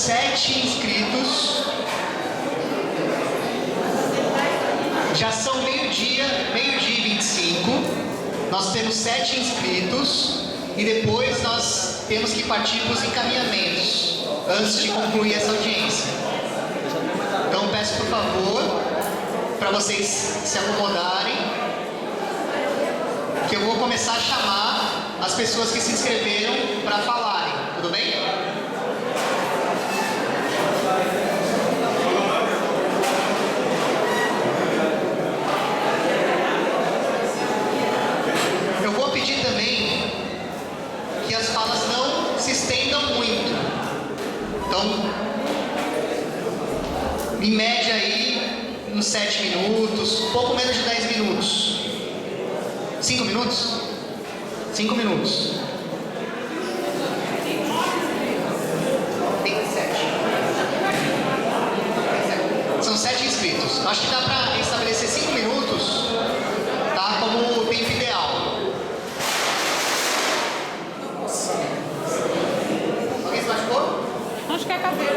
7 inscritos. Já são meio-dia e 25. Nós temos 7 inscritos e depois nós temos que partir para os encaminhamentos antes de concluir essa audiência. Então peço por favor para vocês se acomodarem, que eu vou começar a chamar as pessoas que se inscreveram para falarem, tudo bem? Eu vou pedir também que as falas não se estendam muito. Então, em média aí, uns 7 minutos, pouco menos de 10 minutos. 5 minutos? 5 minutos. Tem 7. São 7 inscritos. Acho que dá para estabelecer 5 minutos, tá? Como o tempo ideal. Alguém se machucou? Acho que é a cadeira.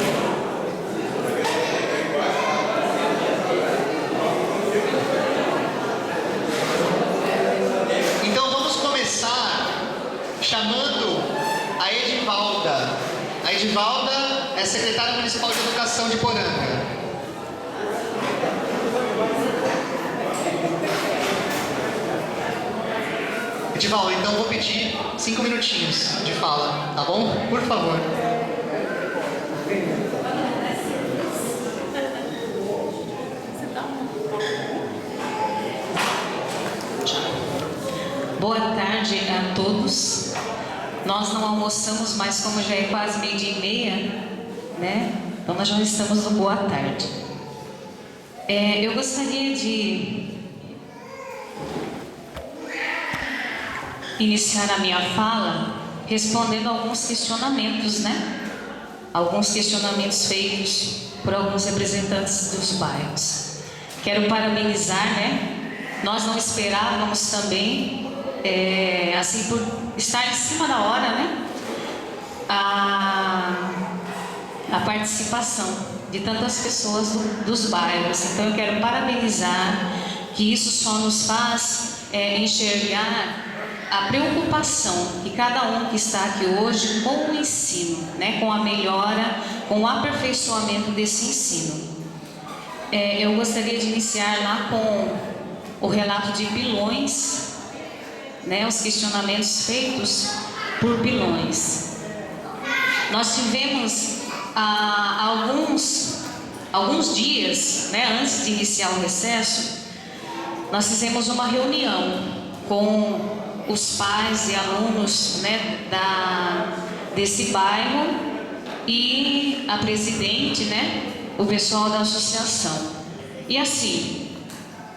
Chamando a Edivalda. A Edivalda é secretária municipal de educação de Poranga. Edivalda, então vou pedir 5 minutinhos de fala, tá bom? Por favor. Boa tarde a todos. Nós não almoçamos mais, como já é quase 12:30, né? Então nós já estamos no boa tarde. Eu gostaria de iniciar a minha fala respondendo alguns questionamentos, né? Alguns questionamentos feitos por alguns representantes dos bairros. Quero parabenizar, né? Nós não esperávamos também, assim, por estar em cima da hora, né? A participação de tantas pessoas dos bairros. Então eu quero parabenizar, que isso só nos faz enxergar a preocupação que cada um que está aqui hoje com o ensino, né? Com a melhora, com o aperfeiçoamento desse ensino. Eu gostaria de iniciar lá com o relato de Pilões, né, os questionamentos feitos por Pilões. Nós tivemos alguns dias, né, antes de iniciar o recesso, nós fizemos uma reunião com os pais e alunos, né, desse bairro e a presidente, né, o pessoal da associação. E assim,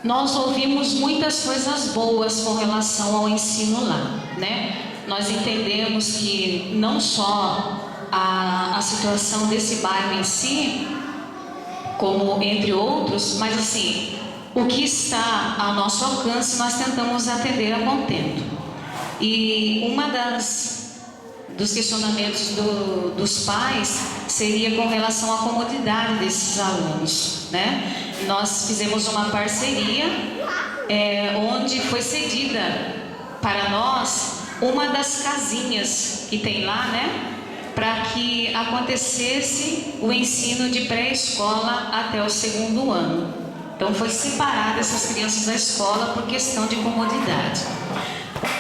nós ouvimos muitas coisas boas com relação ao ensino lá, né? Nós entendemos que não só a situação desse bairro em si, como entre outros, mas assim, o que está ao nosso alcance nós tentamos atender a contento. E uma dos questionamentos dos pais seria com relação à comodidade desses alunos, né? Nós fizemos uma parceria onde foi cedida para nós uma das casinhas que tem lá, né? Para que acontecesse o ensino de pré-escola até o 2º ano. Então foi separada essas crianças da escola por questão de comodidade.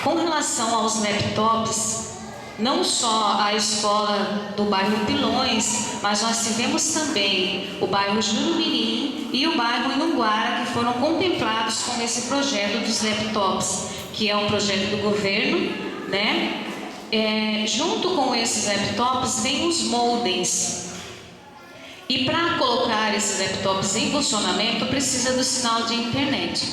Com relação aos laptops, não só a escola do bairro Pilões, mas nós tivemos também o bairro Jurumirim e o bairro Inhanguara, que foram contemplados com esse projeto dos laptops, que é um projeto do governo, né? Junto com esses laptops vem os modems. E para colocar esses laptops em funcionamento precisa do sinal de internet,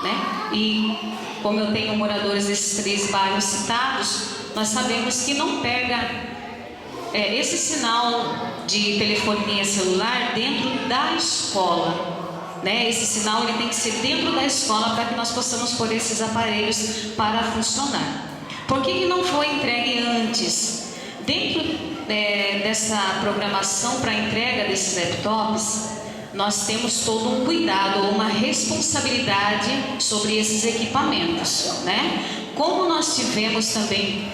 né? E como eu tenho moradores desses 3 bairros citados, nós sabemos que não pega esse sinal de telefonia celular dentro da escola, né? Esse sinal ele tem que ser dentro da escola para que nós possamos pôr esses aparelhos para funcionar. Por que não foi entregue antes? Dentro dessa programação para a entrega desses laptops, nós temos todo um cuidado, uma responsabilidade sobre esses equipamentos, né? Como nós tivemos também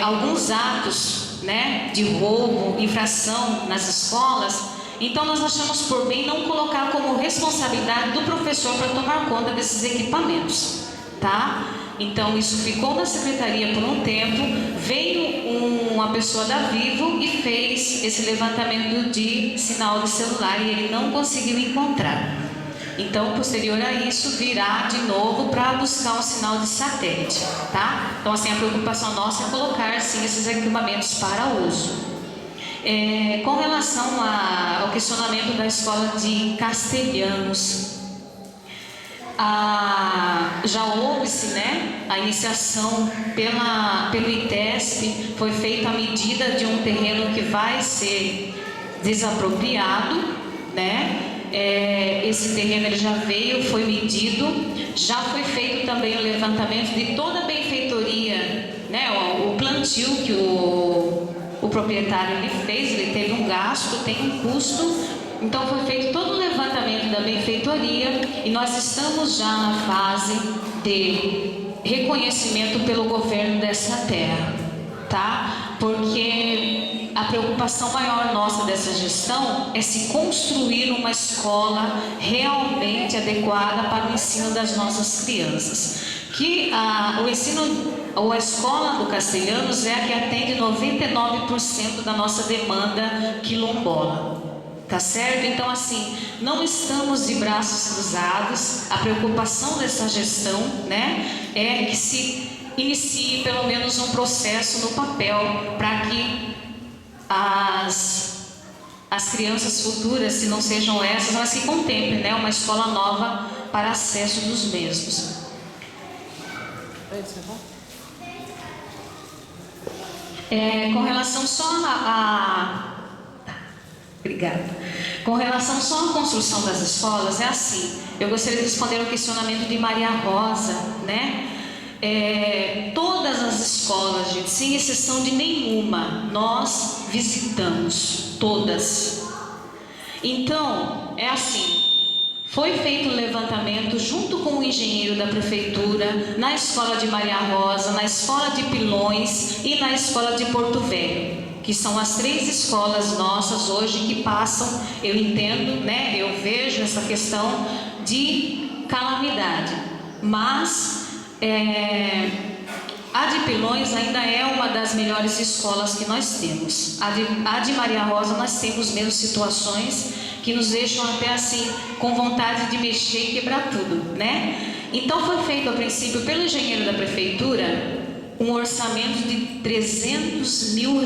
alguns atos, né, de roubo, infração nas escolas, então nós achamos por bem não colocar como responsabilidade do professor para tomar conta desses equipamentos, tá? Então isso ficou na secretaria por um tempo, veio uma pessoa da Vivo e fez esse levantamento de sinal de celular e ele não conseguiu encontrar. Então, posterior a isso, virá de novo para buscar um sinal de satélite, tá? Então, assim, a preocupação nossa é colocar, sim, esses equipamentos para uso. Com relação ao questionamento da escola de Castelhanos, já houve-se, né, a iniciação pelo ITESP, foi feita a medida de um terreno que vai ser desapropriado, né? Esse terreno ele já veio, foi medido, já foi feito também o levantamento de toda a benfeitoria, né? O plantio que o proprietário ele fez, ele teve um gasto, tem um custo. Então foi feito todo o levantamento da benfeitoria e nós estamos já na fase de reconhecimento pelo governo dessa terra, tá? Porque a preocupação maior nossa dessa gestão é se construir uma escola realmente adequada para o ensino das nossas crianças. Que a escola do Castelhanos é a que atende 99% da nossa demanda quilombola. Tá certo? Então, assim, não estamos de braços cruzados. A preocupação dessa gestão, né, é que se inicie pelo menos um processo no papel para que as crianças futuras, se não sejam essas, mas que contemplem, né, uma escola nova para acesso dos mesmos. Com relação só Obrigada. Com relação só à construção das escolas, é assim, eu gostaria de responder ao questionamento de Maria Rosa, né? Todas as escolas, gente, sem exceção de nenhuma, nós visitamos, todas. Então, é assim, foi feito um levantamento junto com o engenheiro da prefeitura, na escola de Maria Rosa, na escola de Pilões e na escola de Porto Velho, que são as 3 escolas nossas hoje que passam, eu entendo, né, eu vejo essa questão de calamidade, mas a de Pilões ainda é uma das melhores escolas que nós temos. A de Maria Rosa nós temos mesmo situações que nos deixam até assim, com vontade de mexer e quebrar tudo, né? Então foi feito a princípio pelo engenheiro da prefeitura um orçamento de R$300 mil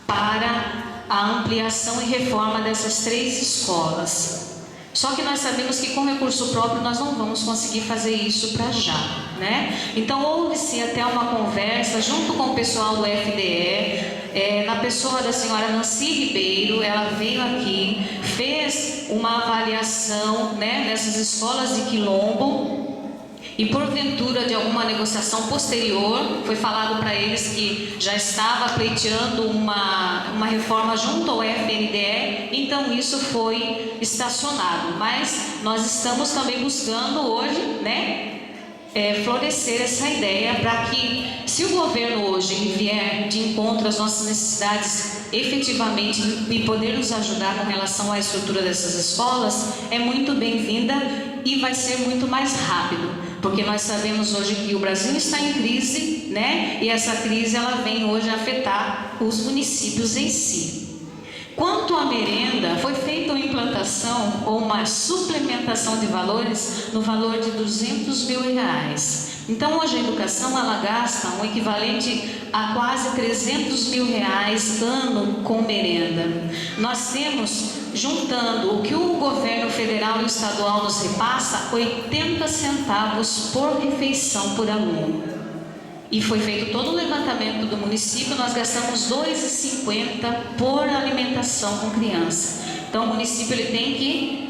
para a ampliação e reforma dessas 3 escolas. Só que nós sabemos que com recurso próprio nós não vamos conseguir fazer isso para já, né? Então houve-se até uma conversa junto com o pessoal do FDE, na pessoa da senhora Nancy Ribeiro, ela veio aqui, fez uma avaliação, né, nessas escolas de quilombo. E porventura de alguma negociação posterior, foi falado para eles que já estava pleiteando uma reforma junto ao FNDE, então isso foi estacionado. Mas nós estamos também buscando hoje, né, florescer essa ideia para que, se o governo hoje vier de encontro às nossas necessidades efetivamente e poder nos ajudar com relação à estrutura dessas escolas, é muito bem-vinda e vai ser muito mais rápido. Porque nós sabemos hoje que o Brasil está em crise, né? E essa crise ela vem hoje afetar os municípios em si. Quanto à merenda, foi feita uma implantação ou uma suplementação de valores no valor de R$200 mil. Então hoje a educação ela gasta um equivalente a quase R$300 mil ano com merenda. Nós temos, juntando o que o governo federal e estadual nos repassa, 80 centavos por refeição por aluno. E foi feito todo o levantamento do município, nós gastamos R$2,50 por alimentação com criança. Então o município ele tem que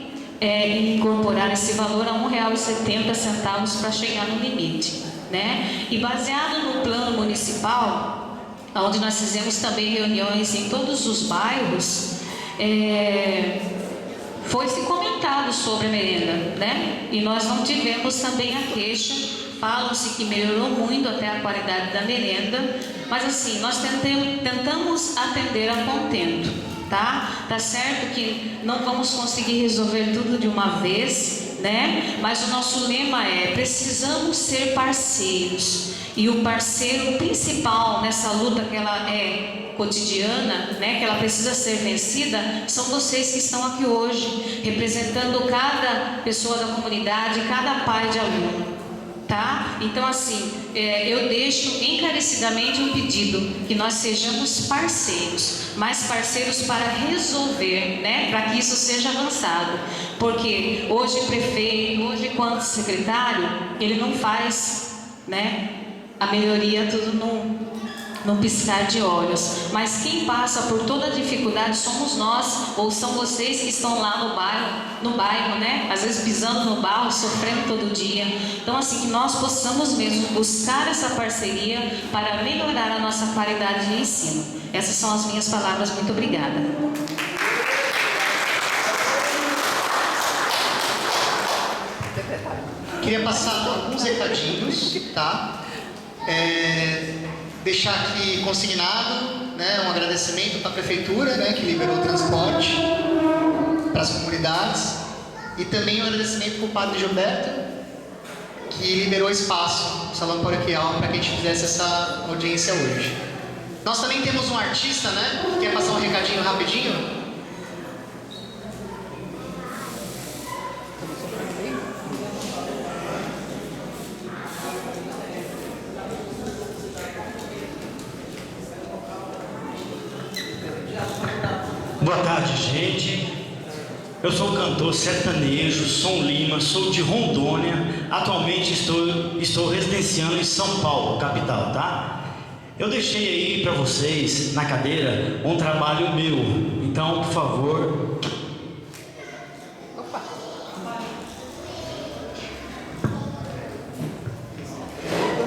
incorporar esse valor a R$1,70 para chegar no limite, né? E baseado no plano municipal, onde nós fizemos também reuniões em todos os bairros, foi se comentado sobre a merenda, né? E nós não tivemos também a queixa. Falam-se que melhorou muito até a qualidade da merenda, mas assim, nós tentamos atender a contento, tá? Tá certo que não vamos conseguir resolver tudo de uma vez, né? Mas o nosso lema é: precisamos ser parceiros. E o parceiro principal nessa luta, que ela é cotidiana, né, que ela precisa ser vencida, são vocês que estão aqui hoje, representando cada pessoa da comunidade, cada pai de aluno, tá? Então assim, eu deixo encarecidamente um pedido, que nós sejamos parceiros, mas parceiros para resolver, né, para que isso seja avançado, porque hoje prefeito, hoje quanto secretário, ele não faz, né, a melhoria tudo num piscar de olhos, mas quem passa por toda a dificuldade somos nós, ou são vocês que estão lá no bairro, né? Às vezes pisando no barro, sofrendo todo dia. Então assim, que nós possamos mesmo buscar essa parceria para melhorar a nossa qualidade de ensino. Essas são as minhas palavras, muito obrigada. Queria passar alguns recadinhos, tá? Deixar aqui consignado, né, um agradecimento para a prefeitura, né, que liberou o transporte para as comunidades, e também um agradecimento para o padre Gilberto, que liberou espaço no salão paroquial para que a gente fizesse essa audiência hoje. Nós também temos um artista, né, que quer passar um recadinho rapidinho. Boa tarde, gente. Eu sou cantor sertanejo, Som Lima, sou de Rondônia. Atualmente estou residenciando em São Paulo, capital, tá? Eu deixei aí para vocês, na cadeira, um trabalho meu. Então, por favor...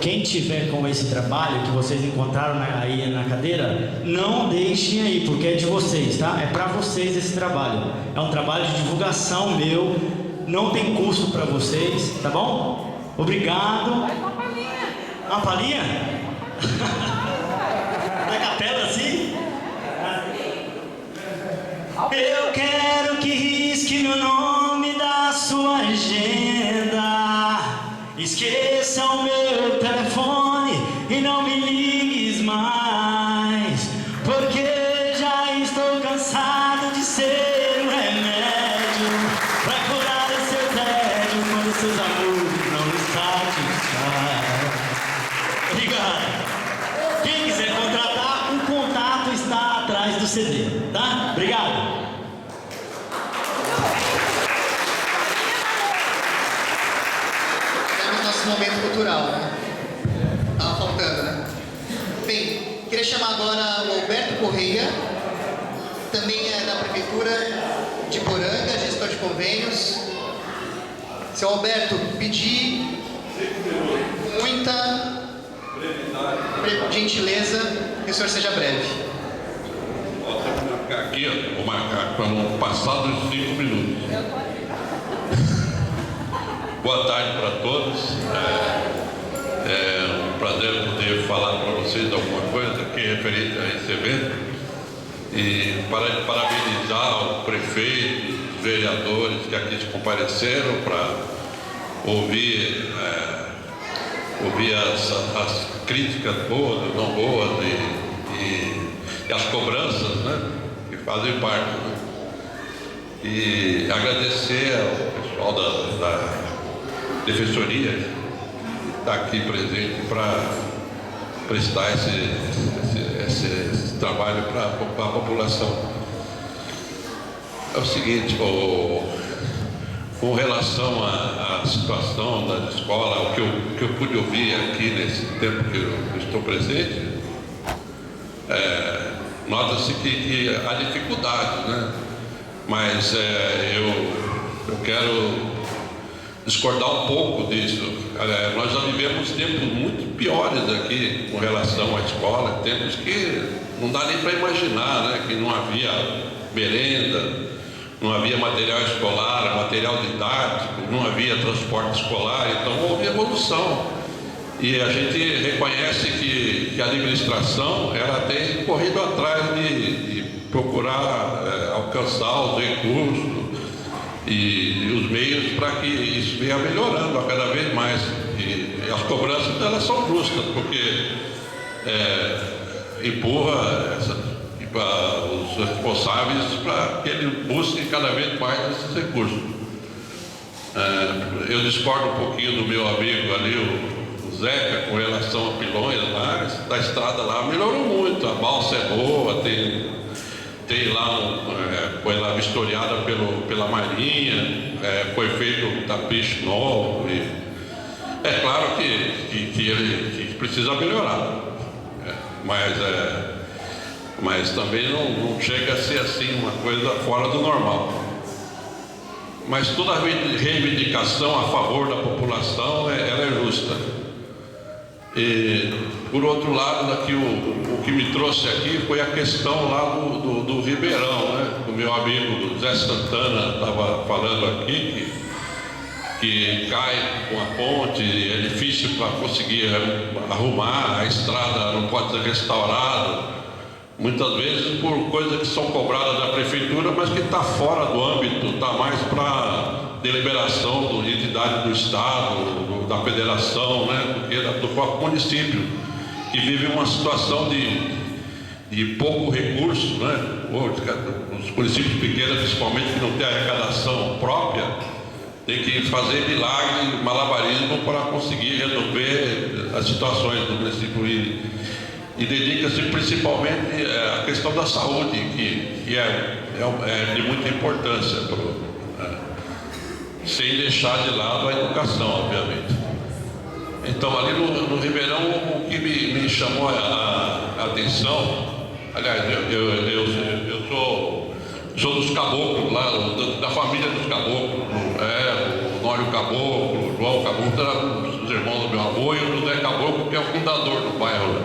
Quem tiver com esse trabalho que vocês encontraram aí na cadeira, não deixem aí, porque é de vocês, tá? É para vocês esse trabalho. É um trabalho de divulgação meu, não tem custo para vocês, tá bom? Obrigado. Uma palhinha. Uma palhinha? Na capela assim? Eu quero que risque meu nome da sua agenda. Esqueça o meu telefone e não me ligues mais, porque já estou cansado de ser um remédio pra curar o seu tédio quando seus amores não satisfazem. Obrigado. Quem quiser contratar, o contato está atrás do CD, tá? Obrigado. Momento cultural, né? Tava faltando, né? Bem, queria chamar agora o Alberto Correia, também é da Prefeitura de Poranga, gestor de convênios. Seu Alberto, pedir muita gentileza que o senhor seja breve. Vou marcar aqui, ó, vou marcar para não passar dos 5 minutos. Boa tarde para todos. É um prazer poder falar para vocês alguma coisa aqui referente a esse evento e parabenizar o prefeito, os vereadores que aqui se compareceram para ouvir as críticas boas, não boas e as cobranças, né, que fazem parte, né? E agradecer ao pessoal da Defensoria que está aqui presente para prestar esse trabalho para a população. É o seguinte, com relação à situação da escola, o que eu pude ouvir aqui nesse tempo que eu estou presente, nota-se que há dificuldades, né? Mas eu quero discordar um pouco disso. Nós já vivemos tempos muito piores aqui com relação à escola, tempos que não dá nem para imaginar, né? Que não havia merenda, não havia material escolar, material didático, não havia transporte escolar, então houve evolução. E a gente reconhece que a administração ela tem corrido atrás de procurar alcançar os recursos e os meios para que isso venha melhorando a cada vez mais. E as cobranças elas são justas, porque empurra os responsáveis para que eles busquem cada vez mais esses recursos. Eu discordo um pouquinho do meu amigo ali, o Zeca, com relação a pilões lá, da estrada lá melhorou muito, a balsa é boa, tem lá, foi lá vistoriada pela Marinha, foi feito um tapete novo. E é claro que ele precisa melhorar, mas também não chega a ser assim uma coisa fora do normal. Mas toda reivindicação a favor da população ela é justa. E, por outro lado, aqui, o que me trouxe aqui foi a questão lá do Ribeirão, né? O meu amigo Zé Santana estava falando aqui que cai com a ponte, é difícil para conseguir arrumar, a estrada não pode ser restaurada, muitas vezes por coisas que são cobradas da prefeitura, mas que está fora do âmbito, está mais para deliberação da entidade do Estado, da federação, né, do próprio município, que vive uma situação de pouco recurso, né? Os municípios pequenos, principalmente, que não têm arrecadação própria, tem que fazer milagre, malabarismo para conseguir resolver as situações do município e dedica-se principalmente à questão da saúde, que é de muita importância, sem deixar de lado a educação, obviamente. Então, ali no Ribeirão, o que me chamou a atenção, aliás, eu sou dos caboclos lá, da família dos caboclos, o Nório Caboclo, o João Caboclo, eram os irmãos do meu avô, e o José Caboclo, que é o fundador do bairro.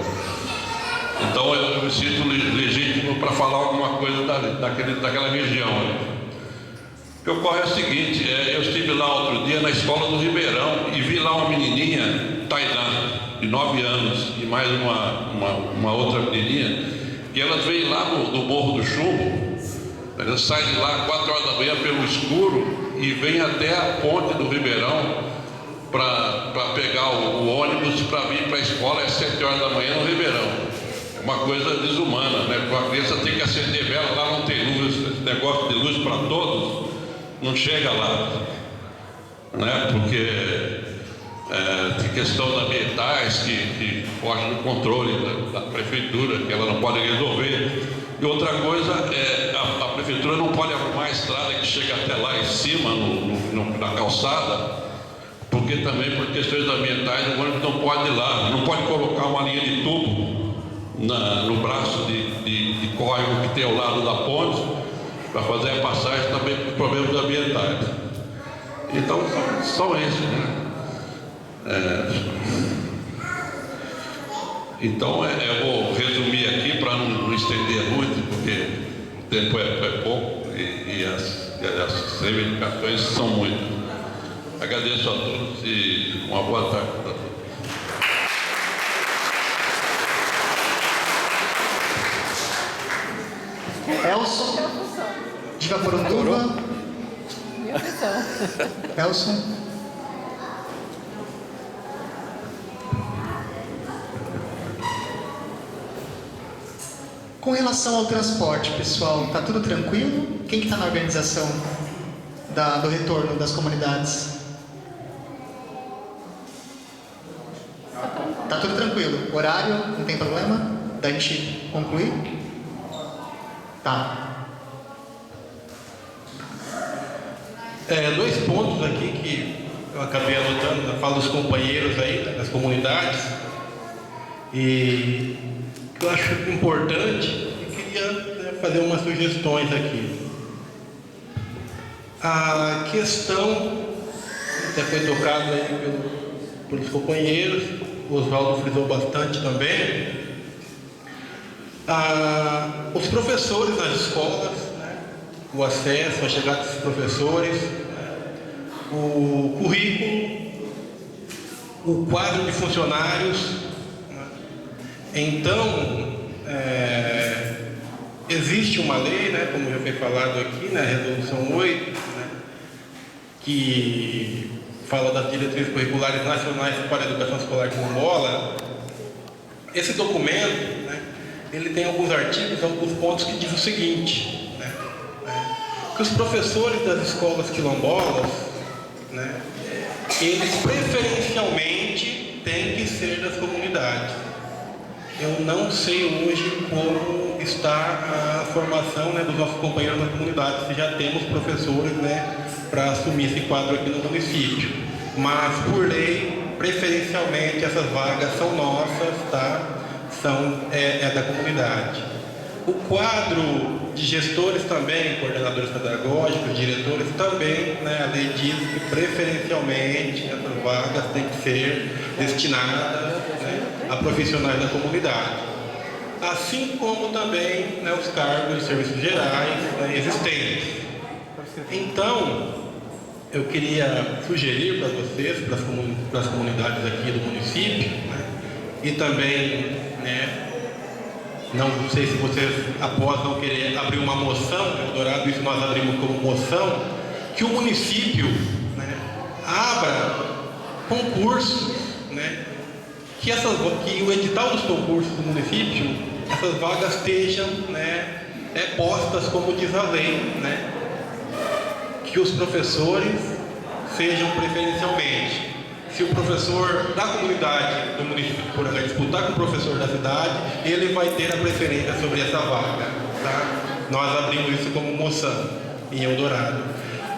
Então eu me sinto legítimo para falar alguma coisa daquela região. O que ocorre é o seguinte, eu estive lá outro dia na escola do Ribeirão e vi lá uma menininha, Tainá, de 9 anos, e mais uma outra menininha, que elas vêm lá do Morro do Chumbo, elas saem de lá 4 horas da manhã pelo escuro e vêm até a ponte do Ribeirão para pegar o ônibus para vir para a escola às 7 horas da manhã no Ribeirão. Uma coisa desumana, né? A criança tem que acender vela, lá não tem luz, esse negócio de luz para todos não chega lá, né? Porque tem questões ambientais que fogem do controle da prefeitura, que ela não pode resolver. E outra coisa a prefeitura não pode arrumar a estrada que chega até lá em cima, na calçada, porque também por questões ambientais o ônibus não pode ir lá, não pode colocar uma linha de tubo no braço de córrego que tem ao lado da ponte para fazer a passagem também por problemas ambientais. Então são esses, né? Então eu vou resumir aqui para não estender muito, porque o tempo é pouco e as reivindicações são muitas. Agradeço a todos e uma boa tarde a todos. Elson, de Vaporonduva. Elson. Com relação ao transporte, pessoal, tá tudo tranquilo? Quem que está na organização do retorno das comunidades? Tá tudo tranquilo. Horário, não tem problema? Da gente concluir? Tá. 2 pontos aqui que eu acabei anotando, eu falo dos companheiros aí, das comunidades, e que eu acho importante e queria fazer umas sugestões aqui. A questão até foi tocado aí pelos companheiros, o Oswaldo frisou bastante também. Os professores nas escolas, né? O acesso, a chegada desses professores, né? O currículo, o quadro de funcionários, né? Então, existe uma lei, né, como já foi falado aqui, na Resolução 8, né, que fala das diretrizes curriculares nacionais para a educação escolar quilombola. Esse documento, né, ele tem alguns artigos, alguns pontos que diz o seguinte, né, que os professores das escolas quilombolas, né, eles preferencialmente têm que ser das comunidades. Eu não sei hoje como está a formação, né, dos nossos companheiros na comunidade, se já temos professores, né, para assumir esse quadro aqui no município. Mas, por lei, preferencialmente essas vagas são nossas, tá? É da comunidade. O quadro de gestores também, coordenadores pedagógicos, diretores também, né, a lei diz que preferencialmente essas vagas têm que ser destinadas, né, a profissionais da comunidade. Assim como também, né, os cargos de serviços gerais, né, existentes. Então, eu queria sugerir para vocês, para as comunidades aqui do município, né, e também, né, não sei se vocês, após não querer abrir uma moção, no Eldorado isso nós abrimos como moção, que o município, né, abra concursos, né, que o edital dos concursos do município, essas vagas estejam, né, postas como diz a lei, né, que os professores sejam preferencialmente. Se o professor da comunidade do município, por exemplo, disputar com o professor da cidade, ele vai ter a preferência sobre essa vaga, tá? Nós abrimos isso como moção em Eldorado.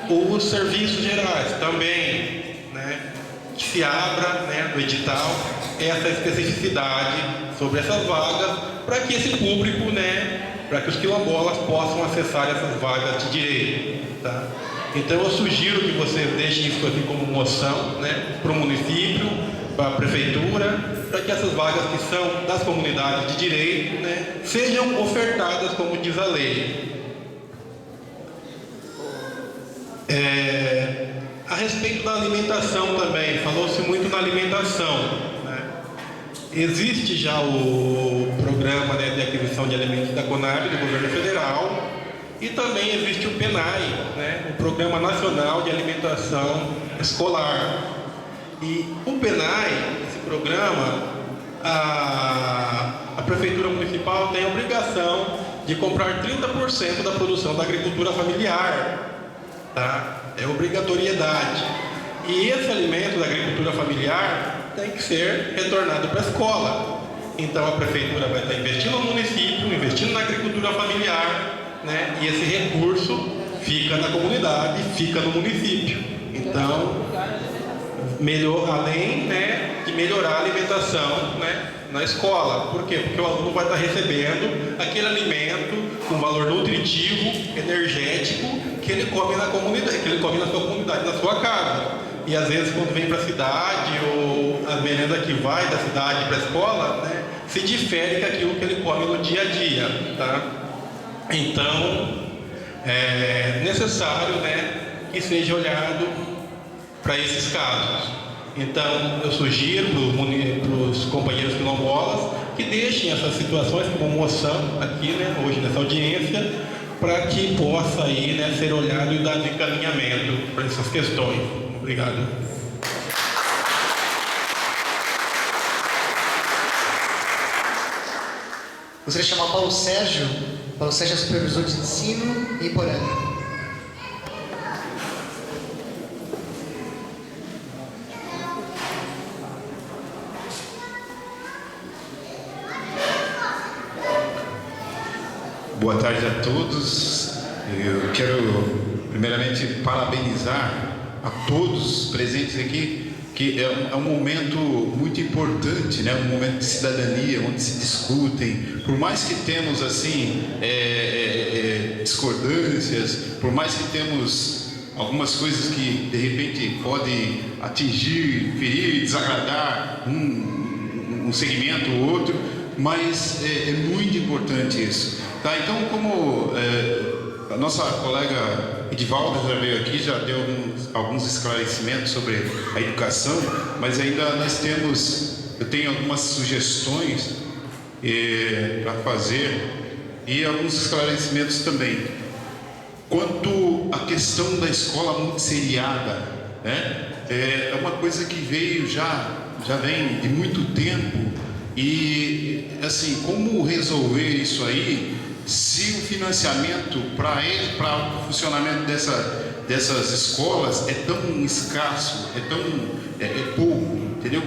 Os serviços gerais também, né, que se abra, né, no edital essa especificidade sobre essas vagas, para que esse público, né, para que os quilombolas possam acessar essas vagas de direito, tá? Então eu sugiro que vocês deixem isso aqui como moção, né, para o município, para a prefeitura, para que essas vagas que são das comunidades de direito, né, sejam ofertadas como diz a lei. A respeito da alimentação também, falou-se muito na alimentação, né? Existe já o programa, né, de aquisição de alimentos da Conab, do governo federal, e também existe o PENAI, né, o Programa Nacional de Alimentação Escolar. E o PENAI, esse programa, a Prefeitura Municipal tem a obrigação de comprar 30% da produção da agricultura familiar, tá? É obrigatoriedade. E esse alimento da agricultura familiar tem que ser retornado para a escola. Então a Prefeitura vai estar investindo no município, investindo na agricultura familiar, né? E esse recurso fica na comunidade, fica no município. Então, além, né, de melhorar a alimentação, né, na escola. Por quê? Porque o aluno vai estar recebendo aquele alimento com valor nutritivo, energético, que ele come na comunidade, que ele come na sua comunidade, na sua casa. E às vezes quando vem para a cidade, ou a merenda que vai da cidade para a escola, né, se difere daquilo que ele come no dia a dia, tá? Então, é necessário, né, que seja olhado para esses casos. Então, eu sugiro para os companheiros quilombolas que deixem essas situações como moção aqui, né, hoje nessa audiência, para que possa aí, né, ser olhado e dado encaminhamento para essas questões. Obrigado. Gostaria de chamar Paulo Sérgio. Paulo Sérgio é supervisor de ensino em Iporanga. Boa tarde a todos. Eu quero primeiramente parabenizar a todos presentes aqui, que é um momento muito importante, né? Um momento de cidadania, onde se discutem, por mais que temos assim discordâncias, por mais que temos algumas coisas que de repente podem atingir, ferir, desagradar um segmento ou outro, mas é muito importante isso. Tá? Então, como a nossa colega Edivalda já veio aqui, já deu alguns esclarecimentos sobre a educação, mas ainda eu tenho algumas sugestões para fazer e alguns esclarecimentos também. Quanto à questão da escola muito seriada, né? É uma coisa que veio já vem de muito tempo, e assim, como resolver isso aí se o financiamento para o funcionamento dessas escolas é tão escasso, é pouco, entendeu?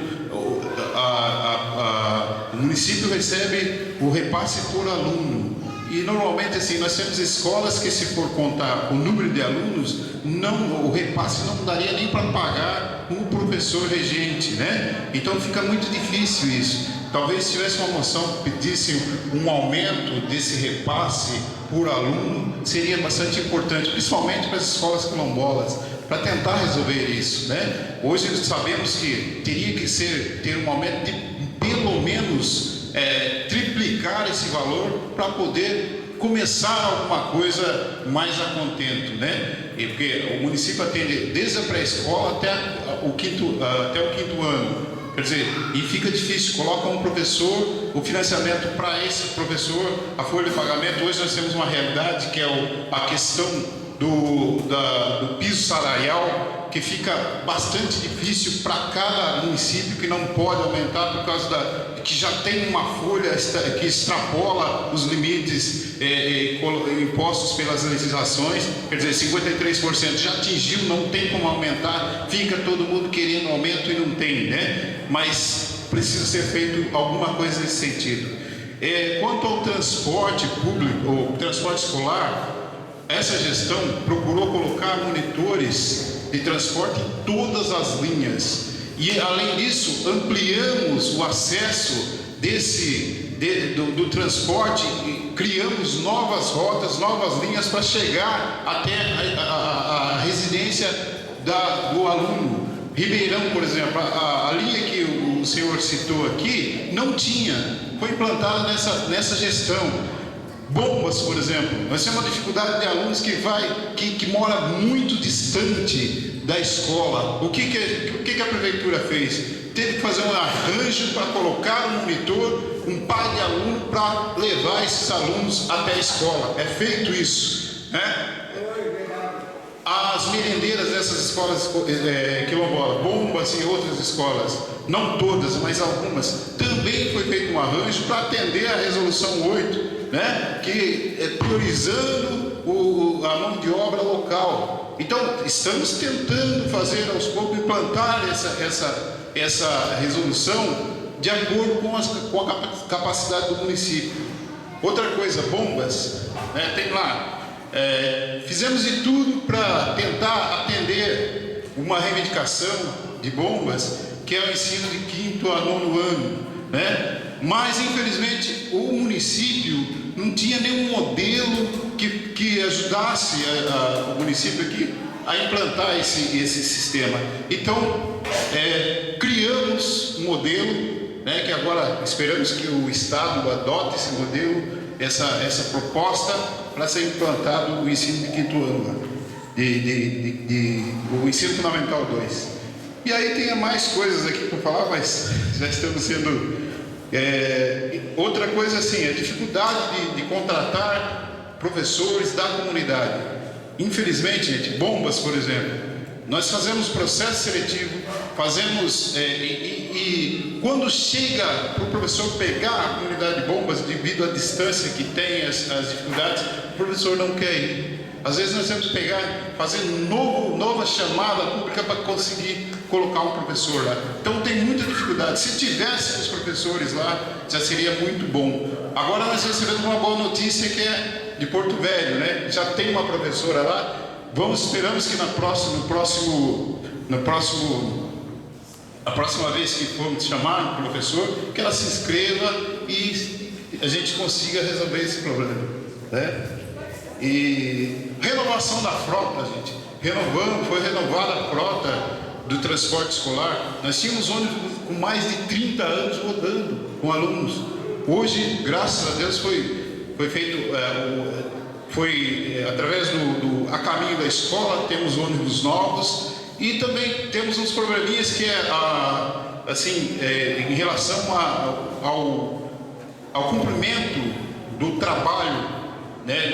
O município recebe o repasse por aluno. E normalmente assim, nós temos escolas que, se for contar o número de alunos, o repasse não daria nem para pagar um professor regente, né? Então fica muito difícil isso. Talvez se tivesse uma moção que pedisse um aumento desse repasse por aluno, seria bastante importante, principalmente para as escolas quilombolas, para tentar resolver isso, né? Hoje sabemos que teria que ter um aumento de pelo menos triplicar esse valor para poder começar alguma coisa mais a contento, né? Porque o município atende desde a pré-escola até o quinto ano. Quer dizer, e fica difícil, coloca um professor, o financiamento para esse professor, a folha de pagamento. Hoje nós temos uma realidade que é a questão do piso salarial, que fica bastante difícil para cada município, que não pode aumentar por causa que já tem uma folha que extrapola os limites impostos pelas legislações. Quer dizer, 53% já atingiu, não tem como aumentar, fica todo mundo querendo aumento e não tem, né? Mas precisa ser feito alguma coisa nesse sentido. Quanto ao transporte público, ou transporte escolar, essa gestão procurou colocar monitores de transporte em todas as linhas, e além disso ampliamos o acesso do transporte, e criamos novas rotas, novas linhas para chegar até a residência do aluno. Ribeirão, por exemplo, a linha que o senhor citou aqui não tinha, foi implantada nessa gestão. Bombas, por exemplo, nós temos uma dificuldade de alunos que mora muito distante da escola. O que a prefeitura fez? Teve que fazer um arranjo para colocar um monitor, um pai de aluno, para levar esses alunos até a escola. É feito isso, né? As merendeiras dessas escolas quilombolas, Bombas e outras escolas, não todas, mas algumas, também foi feito um arranjo para atender a resolução 8, né? Que é priorizando a mão de obra local. Então, estamos tentando fazer aos poucos, implantar essa resolução de acordo com a capacidade do município. Outra coisa, Bombas, né? Tem lá. Fizemos de tudo para tentar atender uma reivindicação de Bombas, que é o ensino de 5º a 9º ano, né? Mas infelizmente o município não tinha nenhum modelo que ajudasse o município aqui a implantar esse sistema. Então criamos um modelo, né, que agora esperamos que o Estado adote esse modelo, essa proposta, para ser implantado o ensino de 5º ano, o ensino fundamental 2. E aí tem mais coisas aqui para falar, mas já estamos sendo... outra coisa assim, a dificuldade de contratar professores da comunidade. Infelizmente, gente, Bombas, por exemplo, nós fazemos processo seletivo, fazemos e quando chega para o professor pegar a comunidade de Bombas, devido à distância que tem, as dificuldades, o professor não quer ir. Às vezes nós temos que fazer nova chamada pública para conseguir colocar um professor lá. Então tem muita dificuldade. Se tivesse os professores lá, já seria muito bom. Agora nós recebemos uma boa notícia, que é de Porto Velho, né? Já tem uma professora lá. Esperamos que a próxima vez que formos chamar o professor, que ela se inscreva e a gente consiga resolver esse problema, né? E renovação da frota, gente. foi renovada a frota do transporte escolar. Nós tínhamos ônibus com mais de 30 anos rodando com alunos. Hoje, graças a Deus, foi feito, através a caminho da escola, temos ônibus novos e também temos uns probleminhas que em relação ao cumprimento do trabalho, né,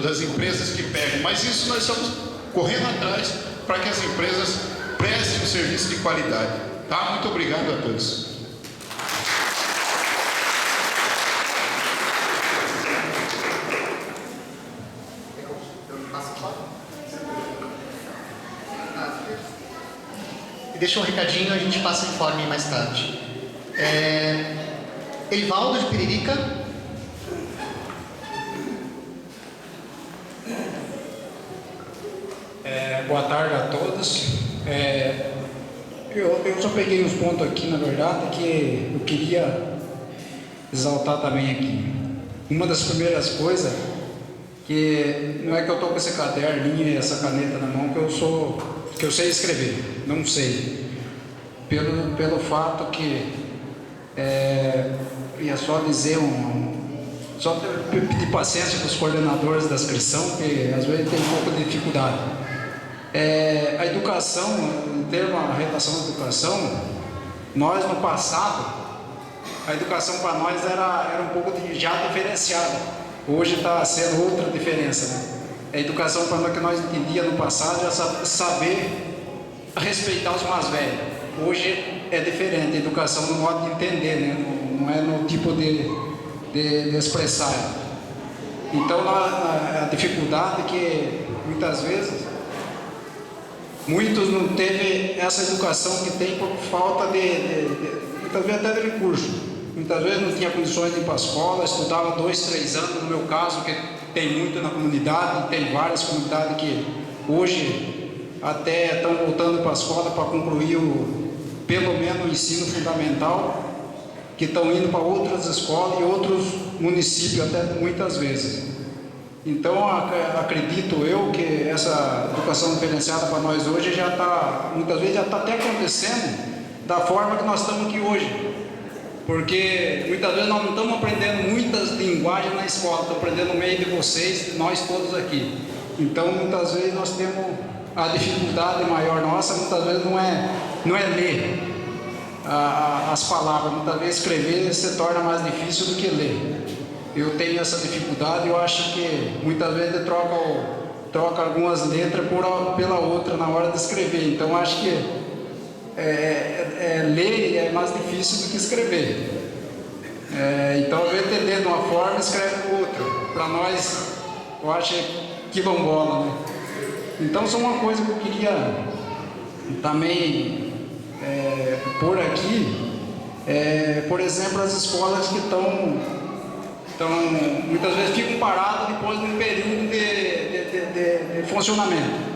das empresas que pegam. Mas isso nós estamos correndo atrás para que as empresas prestem um serviço de qualidade. Tá? Muito obrigado a todos. Deixa um recadinho, a gente passa informe mais tarde. Elivaldo de Piririca. Boa tarde a todos. Eu só peguei uns pontos aqui, na verdade, que eu queria exaltar também aqui. Uma das primeiras coisas, que não é que eu estou com esse caderninho e essa caneta na mão, que eu sei escrever, não sei. Pelo fato que, ia só dizer só pedir paciência para os coordenadores da inscrição, que às vezes tem um pouco de dificuldade. A educação, em termos da relação à educação, nós no passado, a educação para nós era um pouco já diferenciada. Hoje está sendo outra diferença, né? A educação para nós que nós entendíamos no passado era saber respeitar os mais velhos. Hoje é diferente, a educação no modo de entender, né? Não é no tipo de expressar. Então a dificuldade que muitas vezes muitos não teve essa educação que tem por falta muitas vezes até de recurso. Muitas vezes não tinha condições de ir para a escola, estudava 2, 3 anos, no meu caso, que tem muito na comunidade, tem várias comunidades que hoje até estão voltando para a escola para concluir pelo menos o ensino fundamental, que estão indo para outras escolas e outros municípios até muitas vezes. Então acredito eu que essa educação diferenciada para nós hoje já está, muitas vezes já está até acontecendo da forma que nós estamos aqui hoje. Porque muitas vezes nós não estamos aprendendo muitas linguagens na escola, estamos aprendendo no meio de vocês, nós todos aqui. Então muitas vezes nós temos a dificuldade maior nossa, muitas vezes não é ler as palavras, muitas vezes escrever se torna mais difícil do que ler. Eu tenho essa dificuldade, eu acho que muitas vezes troca algumas letras pela outra na hora de escrever, então acho que ler é mais difícil do que escrever. Então eu entender de uma forma, escreve de outra. Para nós, eu acho quilombola, né? Então só uma coisa que eu queria também pôr aqui, por exemplo, as escolas que muitas vezes ficam paradas depois de um período de funcionamento.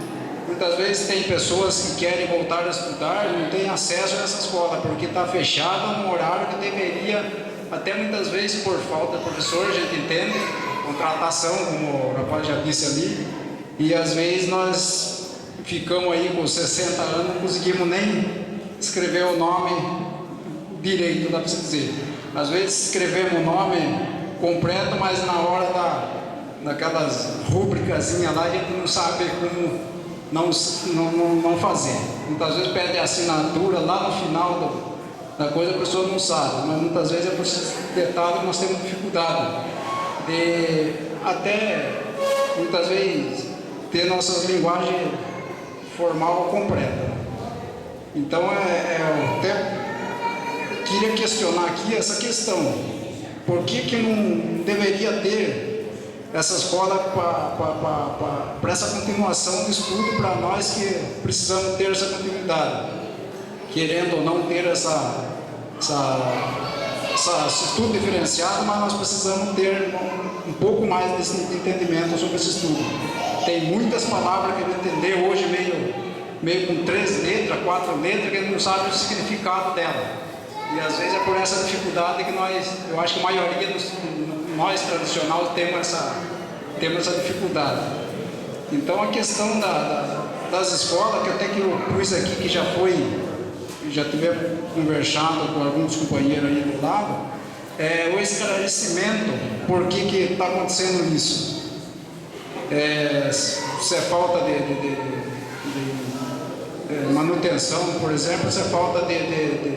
Muitas vezes tem pessoas que querem voltar a estudar e não têm acesso a essa escola, porque está fechada no horário que deveria, até muitas vezes por falta de professor, a gente entende, contratação, como o rapaz já disse ali, e às vezes nós ficamos aí com 60 anos, não conseguimos nem escrever o nome direito, dá para se dizer. Às vezes escrevemos o nome completo, mas na hora daquelas rubricazinhas lá, a gente não sabe como não fazer. Muitas vezes pede a assinatura lá no final da coisa, a pessoa não sabe, mas muitas vezes é por esse detalhe que nós temos dificuldade de até muitas vezes ter nossas linguagens formal completa. Então eu até queria questionar aqui essa questão: por que não deveria ter essa escola para essa continuação de estudo para nós que precisamos ter essa continuidade, querendo ou não ter esse estudo diferenciado, mas nós precisamos ter um pouco mais desse entendimento sobre esse estudo. Tem muitas palavras que a gente entender hoje meio com 3 letras, 4 letras, que a gente não sabe o significado dela. E às vezes é por essa dificuldade que eu acho que a maioria nós tradicionais temos essa dificuldade. Então a questão das escolas, que até que eu pus aqui, que já tivemos conversado com alguns companheiros aí do lado, o esclarecimento, por que está acontecendo isso. Se é falta de manutenção, por exemplo, se é falta de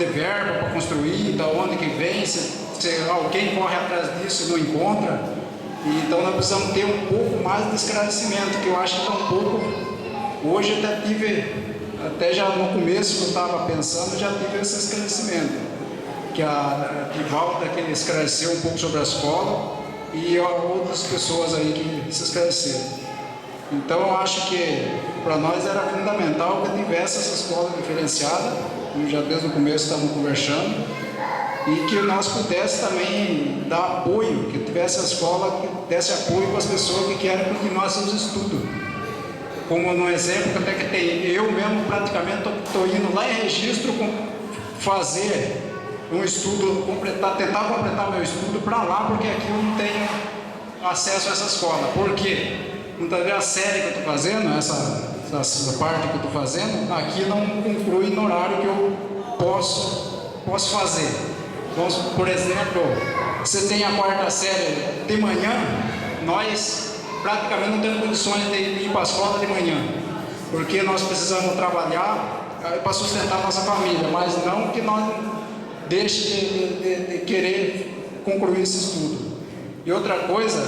verba para construir, da onde que vem, se alguém corre atrás disso e não encontra. Então nós precisamos ter um pouco mais de esclarecimento, que eu acho que está um pouco. Hoje até já no começo que eu estava pensando, já tive esse esclarecimento, que a Divalda que ele esclareceu um pouco sobre a escola e outras pessoas aí que se esclareceram. Então eu acho que para nós era fundamental que tivesse essa escola diferenciada, já desde o começo estávamos conversando, e que nós pudéssemos também dar apoio, que tivesse a escola que desse apoio para as pessoas que querem continuar seus estudos. Como no exemplo que até que tem, eu mesmo praticamente estou indo lá em registro fazer um estudo, tentar completar meu estudo para lá, porque aqui eu não tenho acesso a essa escola. Por quê? Muitas vezes a série que eu estou fazendo, essa parte que eu estou fazendo, aqui não conclui no horário que eu posso fazer. Então, por exemplo, você tem a quarta série de manhã, nós praticamente não temos condições de ir para a escola de manhã, porque nós precisamos trabalhar para sustentar a nossa família, mas não que nós deixe de querer concluir esse estudo. E outra coisa,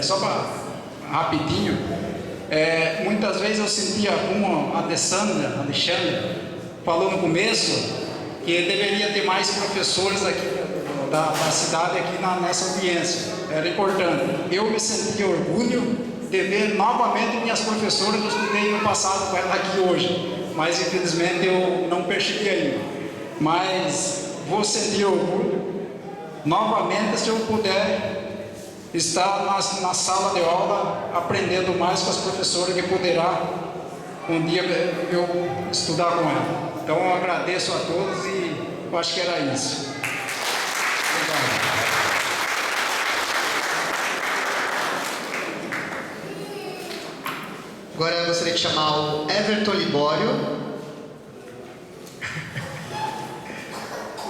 só para rapidinho, muitas vezes eu sentia, como a Alexandra falou no começo, que deveria ter mais professores aqui da cidade aqui nessa audiência. Era importante. Eu me sentia orgulho de ver novamente minhas professoras que eu estudei no passado com ela aqui hoje, mas infelizmente eu não percebi ainda. Mas vou sentir orgulho novamente se eu puder estar na sala de aula aprendendo mais com as professoras, que poderá um dia eu estudar com ela. Então eu agradeço a todos e eu acho que era isso. Obrigado. Agora eu gostaria de chamar o Everton Libório.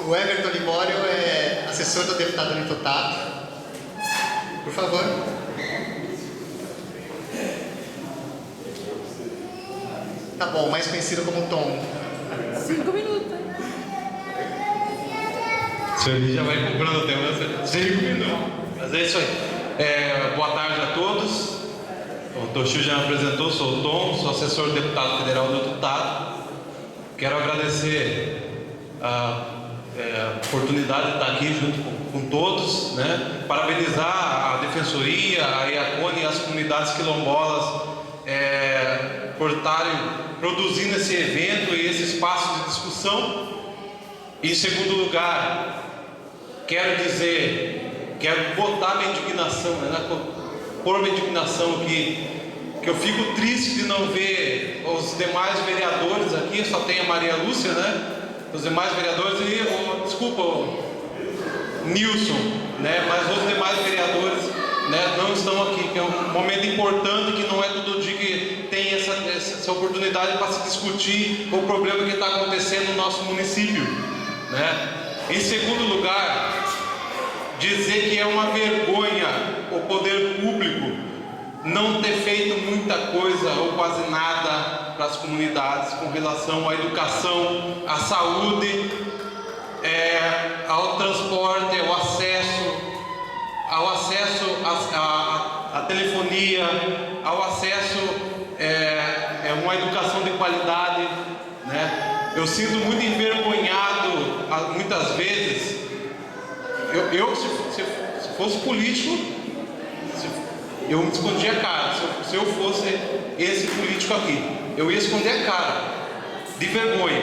O Everton Libório é assessor do deputado Nito Tato. Por favor. Tá bom, mais conhecido como Tom. 5 minutos. O senhor já vai comprando o tempo, né? 5 minutos. Mas é isso aí. Boa tarde a todos. O Toshio já me apresentou, sou o Tom, sou assessor do deputado federal do deputado. Quero agradecer a oportunidade de estar aqui junto com todos, né? Parabenizar a Defensoria, a IACONE e as comunidades quilombolas por estarem produzindo esse evento e esse espaço de discussão. Em segundo lugar, quero botar minha indignação, né? Pôr minha indignação aqui, que eu fico triste de não ver os demais vereadores aqui, só tem a Maria Lúcia, né? Os demais vereadores e, desculpa, Nilson, né? Mas os demais vereadores, né, não estão aqui, que é um momento importante, que não é todo dia que tem essa oportunidade para se discutir o problema que está acontecendo no nosso município, né? Em segundo lugar, dizer que é uma vergonha o poder público não ter feito muita coisa ou quase nada para as comunidades com relação à educação, à saúde, ao transporte, ao acesso à telefonia, ao acesso a uma educação de qualidade, né? Eu sinto muito envergonhado muitas vezes. Eu se fosse político, eu me escondia a cara. Se eu fosse esse político aqui, eu ia esconder a cara de vergonha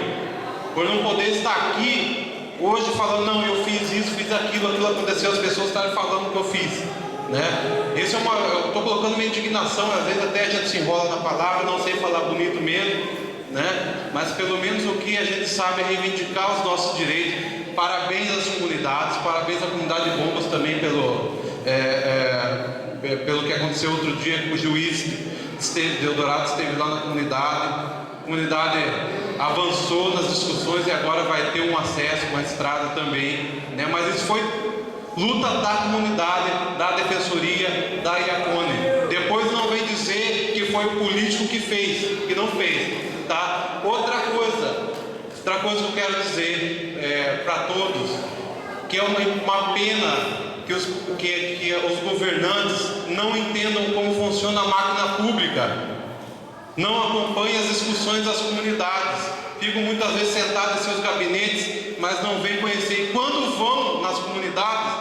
por não poder estar aqui hoje falando, não, eu fiz isso, fiz aquilo aconteceu, as pessoas estarem falando o que eu fiz, né? Eu estou colocando minha indignação, às vezes até a gente se enrola na palavra, não sei falar bonito mesmo, né? Mas pelo menos o que a gente sabe é reivindicar os nossos direitos. Parabéns às comunidades, parabéns à comunidade de Bombas também pelo que aconteceu outro dia, que o juiz de Eldorado esteve lá na comunidade. A comunidade avançou nas discussões e agora vai ter um acesso, uma estrada também, né? Mas isso foi luta da comunidade, da defensoria, da IACONE. Depois não vem dizer que foi o político que fez, que não fez, tá? Outra coisa que eu quero dizer para todos, que é uma pena que os governantes não entendam como funciona a máquina pública, não acompanhem as discussões das comunidades, ficam muitas vezes sentados em seus gabinetes, mas não vêm conhecer. E quando vão nas comunidades,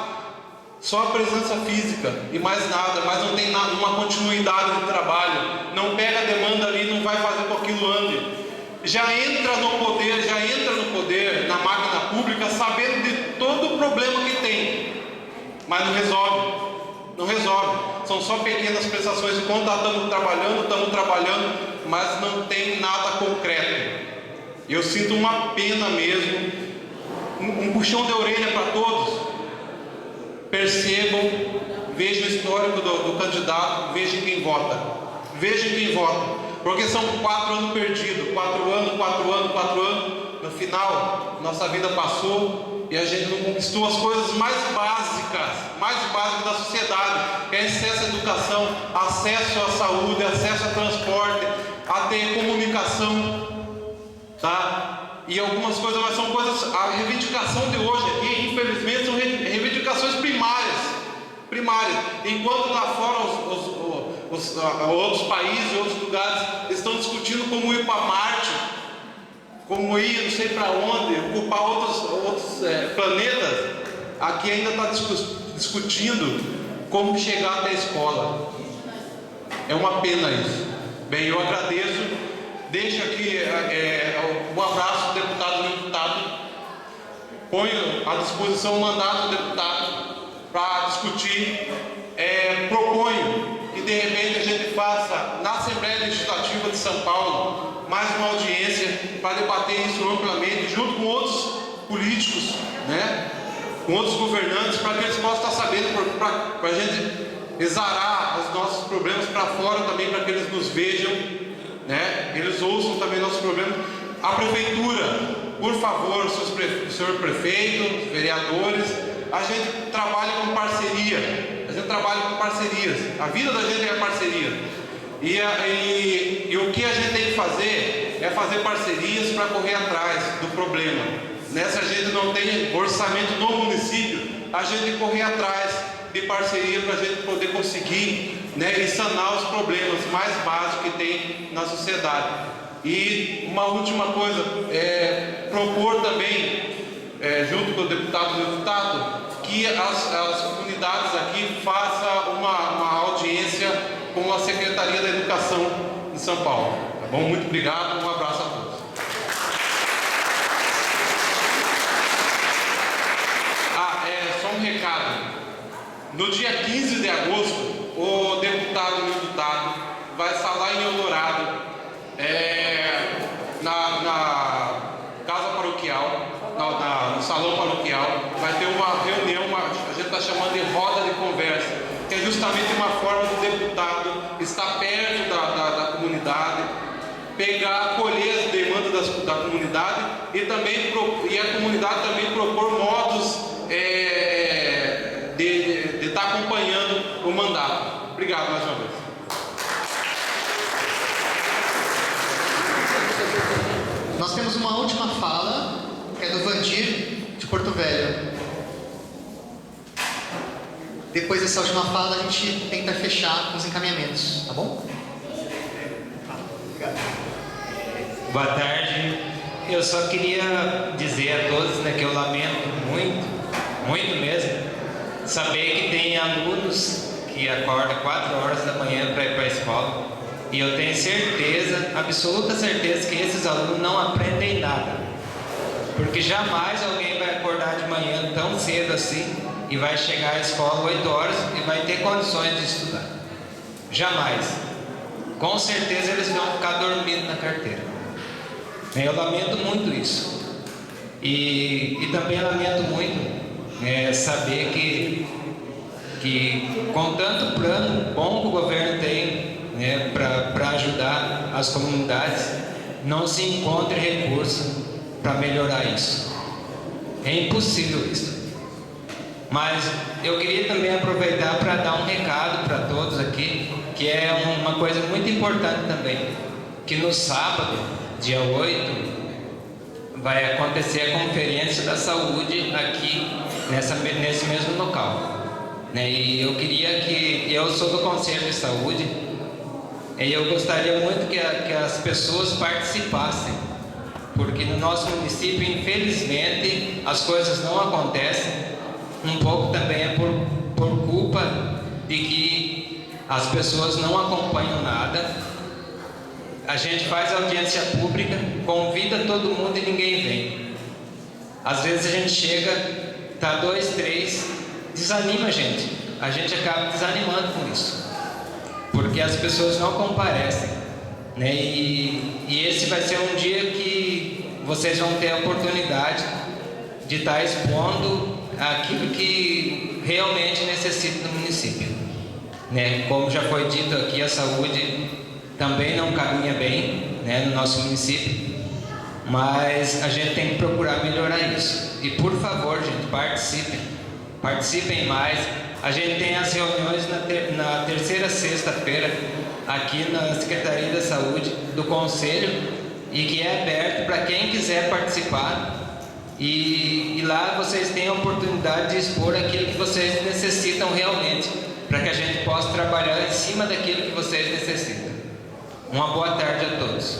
só a presença física e mais nada, mas não tem uma continuidade de trabalho, não pega a demanda ali, não vai fazer com que aquilo ande. Já entra no poder, na máquina pública, sabendo de todo o problema que tem, mas não resolve. São só pequenas prestações de conta, estamos trabalhando, mas não tem nada concreto. Eu sinto uma pena mesmo, um puxão de orelha para todos. Percebam, vejam o histórico do candidato, vejam quem vota, porque são 4 anos perdidos, 4 anos, no final, nossa vida passou e a gente não conquistou as coisas mais básicas da sociedade, que é acesso à educação, acesso à saúde, acesso a transporte, a ter comunicação, tá? E algumas coisas, mas são coisas, a reivindicação de hoje aqui, infelizmente, são reivindicações primárias, enquanto lá fora outros países, outros lugares estão discutindo como ir para Marte, como ir não sei para onde, ocupar outros planetas, aqui ainda está discutindo como chegar até a escola. É uma pena isso. Bem, eu agradeço, deixo aqui um abraço do deputado, ponho à disposição o mandato do deputado para discutir, proponho que de repente a gente faça na Assembleia Legislativa de São Paulo mais uma audiência para debater isso amplamente, junto com outros políticos, né? Com outros governantes, para que eles possam estar sabendo, para a gente exarar os nossos problemas para fora também, para que eles nos vejam, né? Eles ouçam também nossos problemas. A prefeitura, por favor, senhor prefeito, vereadores, a gente trabalha com parceria. A vida da gente é parceria. E o que a gente tem que fazer é fazer parcerias para correr atrás do problema. Se a gente não tem orçamento no município, a gente tem que correr atrás de parceria para a gente poder conseguir, né, e sanar os problemas mais básicos que tem na sociedade. E uma última coisa, propor também, junto com o deputado, que as comunidades aqui façam uma audiência com a Secretaria da Educação de São Paulo. Tá bom? Muito obrigado, um abraço a todos. Só um recado. No dia 15 de agosto, o deputado Milton vai estar lá em Eldorado, na casa paroquial, no salão paroquial, vai ter uma reunião, a gente está chamando de roda de conversa, que é justamente uma forma do deputado estar perto da comunidade, acolher as demandas da comunidade e a comunidade também propor modos de estar acompanhando o mandato. Obrigado mais uma vez. Nós temos uma última fala, que é do Vandir, de Porto Velho. Depois dessa última fala, a gente tenta fechar com os encaminhamentos, tá bom? Obrigado. Boa tarde. Eu só queria dizer a todos, né, que eu lamento muito mesmo, saber que tem alunos que acordam 4 horas da manhã para ir para a escola. E eu tenho certeza, absoluta certeza, que esses alunos não aprendem nada. Porque jamais alguém vai acordar de manhã tão cedo assim e vai chegar à escola 8 horas e vai ter condições de estudar. Jamais. Com certeza eles vão ficar dormindo na carteira. Eu lamento muito isso. E também lamento muito saber que que com tanto plano bom que o governo tem, né, para ajudar as comunidades, não se encontre recurso para melhorar isso. É impossível isso. Mas eu queria também aproveitar para dar um recado para todos aqui, que é uma coisa muito importante também, que no sábado, dia 8, vai acontecer a Conferência da Saúde aqui nesse mesmo local, né? E eu queria que, eu sou do Conselho de Saúde, e eu gostaria muito que as pessoas participassem, porque no nosso município, infelizmente, as coisas não acontecem. Um pouco também é por culpa de que as pessoas não acompanham nada. A gente faz audiência pública, convida todo mundo e ninguém vem. Às vezes a gente chega, tá 2, 3, desanima a gente acaba desanimando com isso, porque as pessoas não comparecem, né? E esse vai ser um dia que vocês vão ter a oportunidade de estar expondo aquilo que realmente necessita do município, né? Como já foi dito aqui, a saúde também não caminha bem, né, no nosso município, mas a gente tem que procurar melhorar isso. E por favor, gente, participem mais. A gente tem as reuniões na terceira sexta-feira aqui na Secretaria da Saúde do Conselho, e que é aberto para quem quiser participar. E lá vocês têm a oportunidade de expor aquilo que vocês necessitam realmente, para que a gente possa trabalhar em cima daquilo que vocês necessitam. Uma boa tarde a todos.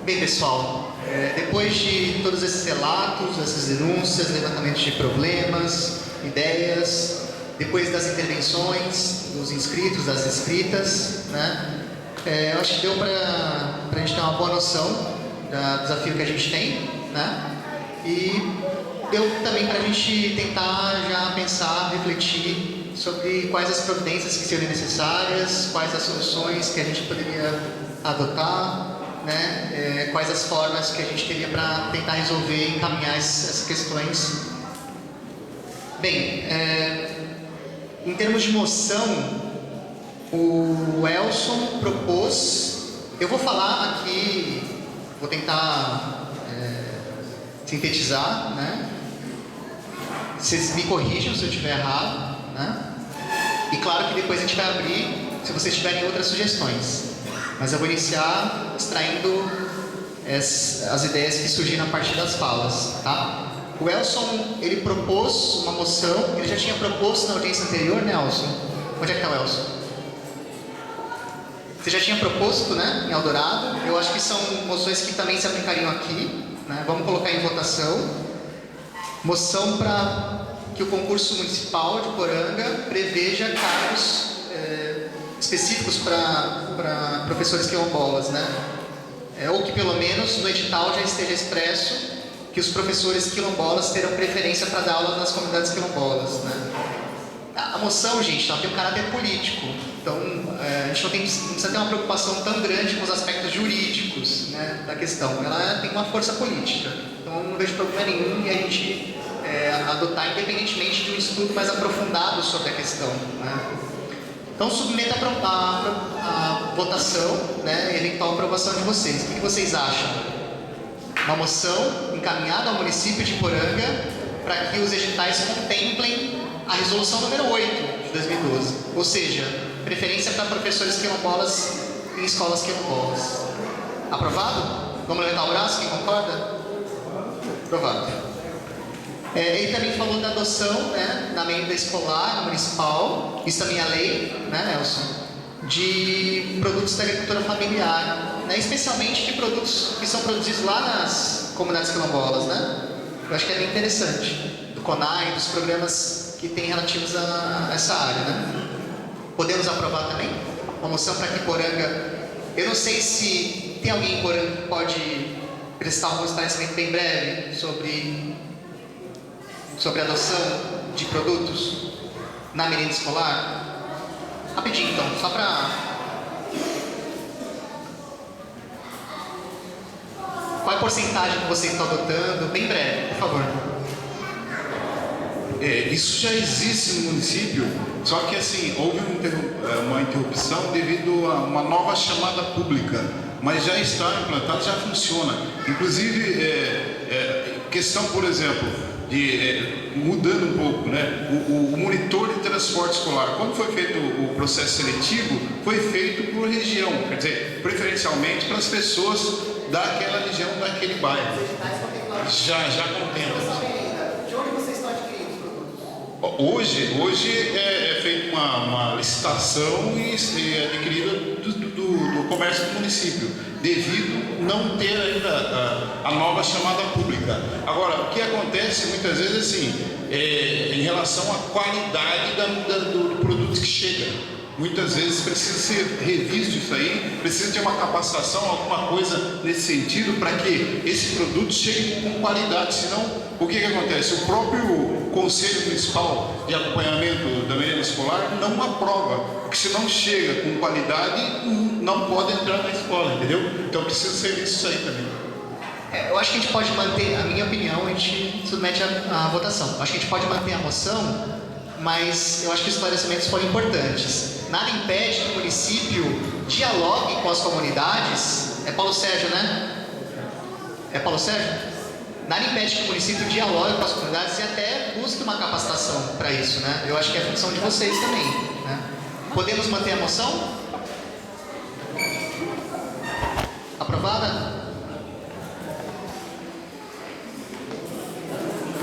Bem, pessoal, depois de todos esses relatos, essas denúncias, levantamentos de problemas, ideias, depois das intervenções dos inscritos, das inscritas, né? Eu acho que deu para a gente ter uma boa noção do desafio que a gente tem, né? E deu também para a gente tentar já pensar, refletir sobre quais as providências que seriam necessárias, quais as soluções que a gente poderia adotar, né? Quais as formas que a gente teria para tentar resolver e encaminhar essas questões. Bem, em termos de moção, o Elson propôs, eu vou falar aqui, vou tentar sintetizar, né? Vocês me corrijam se eu estiver errado, né? E claro que depois a gente vai abrir se vocês tiverem outras sugestões. Mas eu vou iniciar extraindo as ideias que surgiram a partir das falas, tá? O Elson, ele propôs uma moção, ele já tinha proposto na audiência anterior, né, Elson? Onde é que está o Elson? Você já tinha proposto, né, em Eldorado. Eu acho que são moções que também se aplicariam aqui, né? Vamos colocar em votação. Moção para que o concurso municipal de Poranga preveja cargos específicos para professores quilombolas, né? Ou que pelo menos no edital já esteja expresso que os professores quilombolas terão preferência para dar aula nas comunidades quilombolas, né? A moção, gente, ela tem um caráter político, então a gente não precisa ter uma preocupação tão grande com os aspectos jurídicos, né, da questão. Ela tem uma força política, então não vejo problema nenhum em a gente adotar, independentemente de um estudo mais aprofundado sobre a questão, né? Então submeta a votação, né, e eventual aprovação de vocês. O que vocês acham? Uma moção encaminhada ao município de Poranga para que os editais contemplem a resolução número 8 de 2012, ou seja, preferência para professores quilombolas em escolas quilombolas. Aprovado? Vamos levantar o braço, quem concorda? Aprovado. Ele também falou da adoção, né, na merenda escolar, municipal, isso também é lei, né, Nelson? De produtos da agricultura familiar, né, especialmente de produtos que são produzidos lá nas comunidades quilombolas, né? Eu acho que é bem interessante, do CONAI, dos programas que tem relativos a essa área, né? Podemos aprovar também uma moção para que Poranga, eu não sei se tem alguém em Poranga que pode prestar um esclarecimento bem breve sobre a adoção de produtos na merenda escolar. Rapidinho então, só para... Qual é a porcentagem que vocês estão adotando? Bem breve, por favor. Isso já existe no município, só que assim, houve uma interrupção devido a uma nova chamada pública, mas já está implantado, já funciona. Inclusive, questão, por exemplo, mudando um pouco, né? O monitor de transporte escolar, quando foi feito o processo seletivo, foi feito por região, quer dizer, preferencialmente para as pessoas daquela região, daquele bairro. Já contempla. De onde vocês estão adquirindo os produtos? Hoje é feita uma licitação e é adquirida do comércio do município, devido não ter ainda a nova chamada pública. Agora, o que acontece muitas vezes assim, em relação à qualidade do produto que chega. Muitas vezes precisa ser revisto isso aí, precisa ter uma capacitação, alguma coisa nesse sentido, para que esse produto chegue com qualidade. Senão, o que acontece? O próprio Conselho Municipal de Acompanhamento da Merenda Escolar não aprova, porque se não chega com qualidade, não pode entrar na escola, entendeu? Então precisa ser visto isso aí também. Eu acho que a gente pode manter, a minha opinião, a gente submete a votação. Eu acho que a gente pode manter a moção, mas eu acho que os esclarecimentos foram importantes. Nada impede que o município dialogue com as comunidades. É Paulo Sérgio, né? É Paulo Sérgio? Nada impede que o município dialogue com as comunidades e até busque uma capacitação para isso, né? Eu acho que é função de vocês também, né? Podemos manter a moção? Aprovada?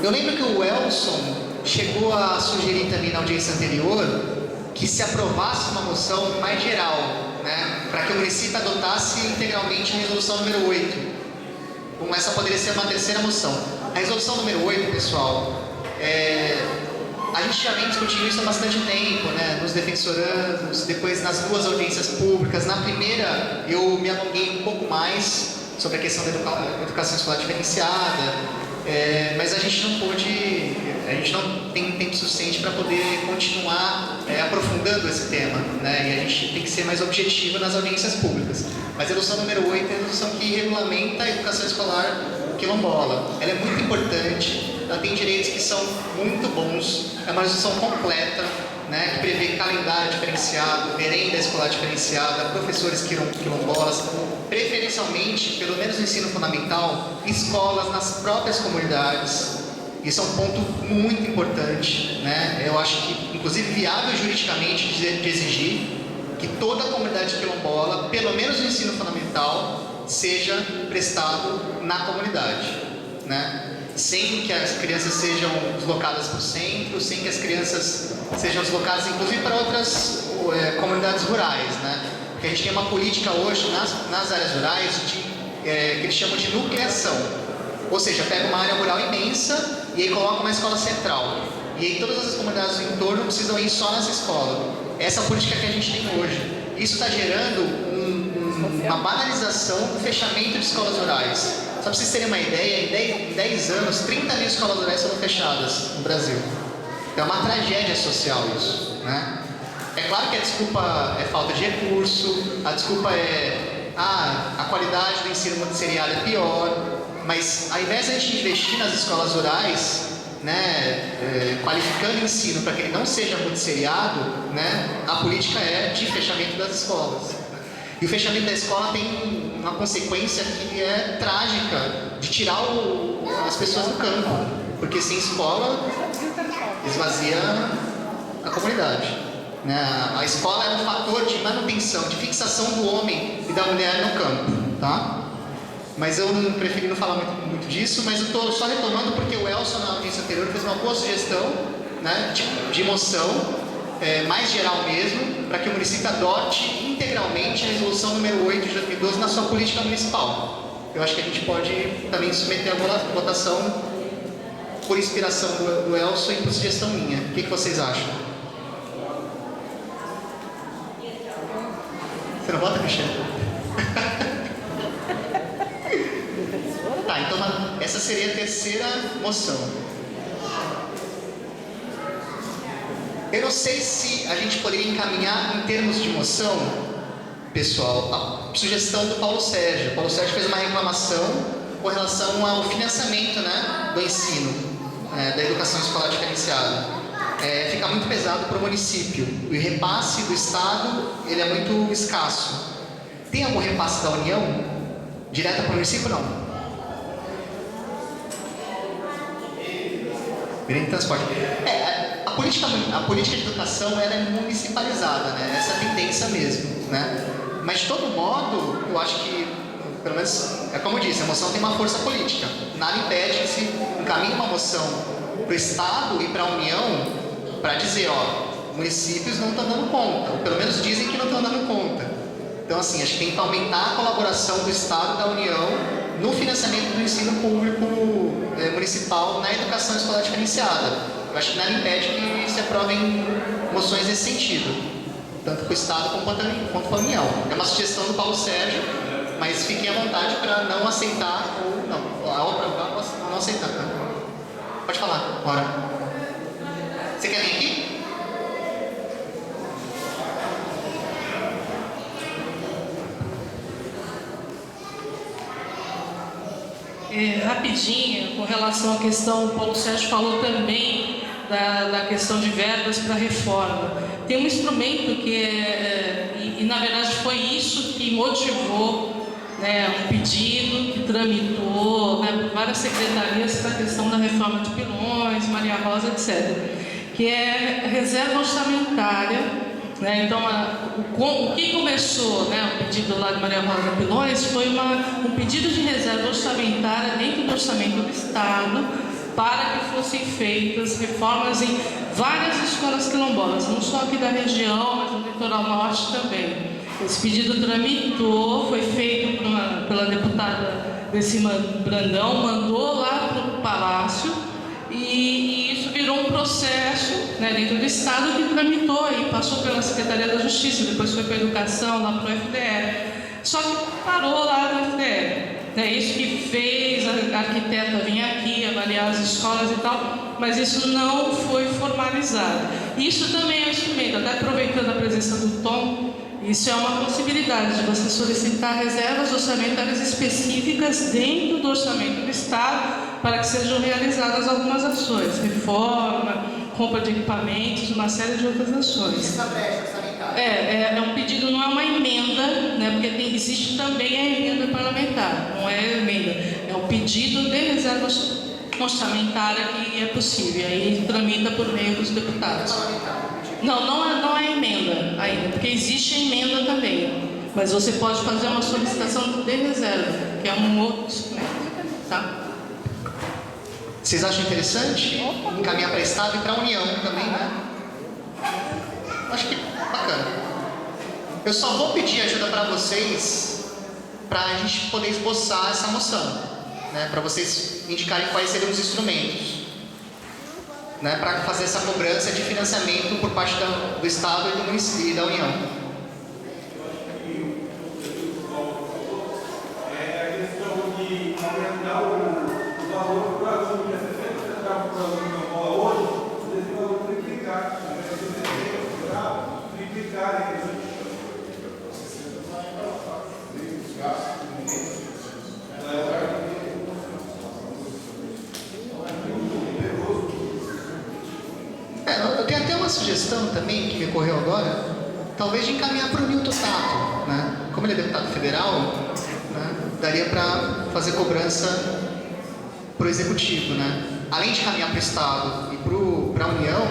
Eu lembro que o Elson chegou a sugerir também na audiência anterior que se aprovasse uma moção mais geral, né, para que o município adotasse integralmente a resolução número 8. Como essa poderia ser uma terceira moção. A resolução número 8, pessoal, a gente já vem discutindo isso há bastante tempo, né, nos defensorandos, depois nas duas audiências públicas. Na primeira, eu me alonguei um pouco mais sobre a questão da educação escolar diferenciada, mas a gente não tem tempo suficiente para poder continuar aprofundando esse tema, né? E a gente tem que ser mais objetivo nas audiências públicas. Mas a resolução número 8 é a resolução que regulamenta a educação escolar quilombola. Ela é muito importante, ela tem direitos que são muito bons, é uma resolução completa, né, que prevê calendário diferenciado, merenda escolar diferenciada, professores quilombolas, preferencialmente, pelo menos no ensino fundamental, escolas nas próprias comunidades. Isso é um ponto muito importante, né? Eu acho que, inclusive, viável juridicamente de exigir que toda a comunidade quilombola, pelo menos no ensino fundamental, seja prestado na comunidade, né? Sem que as crianças sejam deslocadas para o centro, sem que as crianças sejam deslocadas, inclusive, para outras comunidades rurais, né? Porque a gente tem uma política hoje nas áreas rurais que eles chamam de nucleação. Ou seja, pega uma área rural imensa e aí coloca uma escola central. E aí todas as comunidades do entorno precisam ir só nessa escola. Essa é a política que a gente tem hoje. Isso está gerando uma banalização do fechamento de escolas rurais. Só para vocês terem uma ideia, em 10 anos, 30 mil escolas rurais foram fechadas no Brasil. Então é uma tragédia social isso, né? É claro que a desculpa é falta de recurso, a desculpa é a qualidade do ensino multisseriado é pior, mas ao invés de a gente investir nas escolas rurais, né, qualificando o ensino para que ele não seja multisseriado, né, a política é de fechamento das escolas. E o fechamento da escola tem uma consequência que é trágica, de tirar as pessoas do campo, porque sem escola esvazia a comunidade. Né? A escola é um fator de manutenção, de fixação do homem e da mulher no campo, tá? Mas eu preferi não falar muito disso, mas eu estou só retomando porque o Elson, na audiência anterior, fez uma boa sugestão, né, de moção, mais geral mesmo, para que o município adote integralmente a resolução número 8 de 2012 na sua política municipal. Eu acho que a gente pode também submeter a votação por inspiração do Elson e por sugestão minha. O que vocês acham? Você não vota, Cristiano? Tá, então essa seria a terceira moção. Eu não sei se a gente poderia encaminhar em termos de moção, pessoal, a sugestão do Paulo Sérgio. O Paulo Sérgio fez uma reclamação com relação ao financiamento, né, do ensino, da educação escolar diferenciada. Fica muito pesado para o município. O repasse do Estado, ele é muito escasso. Tem algum repasse da União direto para o município? Não. Virem transporte. A política de educação ela é municipalizada, né? Essa é a tendência mesmo, né? Mas de todo modo, eu acho que, pelo menos, é como eu disse, a moção tem uma força política. Nada impede que se encaminhe uma moção para o Estado e para a União para dizer, ó, municípios não estão dando conta, ou pelo menos dizem que não estão dando conta. Então, assim, acho que tem que aumentar a colaboração do Estado e da União no financiamento do ensino público municipal na educação escolar diferenciada. Eu acho que nada impede que se aprovem moções nesse sentido, tanto para o Estado quanto para a União. É uma sugestão do Paulo Sérgio, mas fiquem à vontade para não aceitar ou não. A outra não aceitar. Tá? Pode falar, bora. Você quer vir aqui? Rapidinho, com relação à questão, o Paulo Sérgio falou também da questão de verbas para reforma. Tem um instrumento que na verdade foi isso que motivou, né, um pedido que tramitou, né, por várias secretarias para a questão da reforma de Pilões, Maria Rosa, etc., que é reserva orçamentária. Né? Então, o que começou, né, o pedido lá de Maria Rosa Pilões foi um pedido de reserva orçamentária dentro do orçamento do Estado para que fossem feitas reformas em várias escolas quilombolas, não só aqui da região, mas no litoral norte também. Esse pedido tramitou, foi feito pela deputada Decima Brandão, mandou lá para o Palácio e isso virou um processo, né, dentro do Estado que tramitou e passou pela Secretaria da Justiça, depois foi para a Educação, lá para o FDE. Só que parou lá no FDE. É isso que fez a arquiteta vir aqui avaliar as escolas e tal, mas isso não foi formalizado. Isso também é um instrumento, até aproveitando a presença do Tom, isso é uma possibilidade de você solicitar reservas orçamentárias específicas dentro do orçamento do Estado para que sejam realizadas algumas ações, reforma, compra de equipamentos, uma série de outras ações. É um pedido, não é uma emenda, né, porque existe também a emenda parlamentar, não é emenda, é um pedido de reserva orçamentária que é possível, aí tramita por meio dos deputados. Não é emenda ainda, porque existe a emenda também, mas você pode fazer uma solicitação de reserva, que é um outro instrumento, tá? Vocês acham interessante encaminhar para o Estado e para a União também, né? Acho que bacana. Eu só vou pedir ajuda para vocês para a gente poder esboçar essa moção, né? Para vocês indicarem quais seriam os instrumentos, né? Para fazer essa cobrança de financiamento por parte do Estado e do município e da União. Eu tenho até uma sugestão também que me ocorreu agora, talvez de encaminhar para o Nilton Tato, né? Como ele é deputado federal, né? Daria para fazer cobrança para o Executivo, né? Além de encaminhar para o Estado e para a União,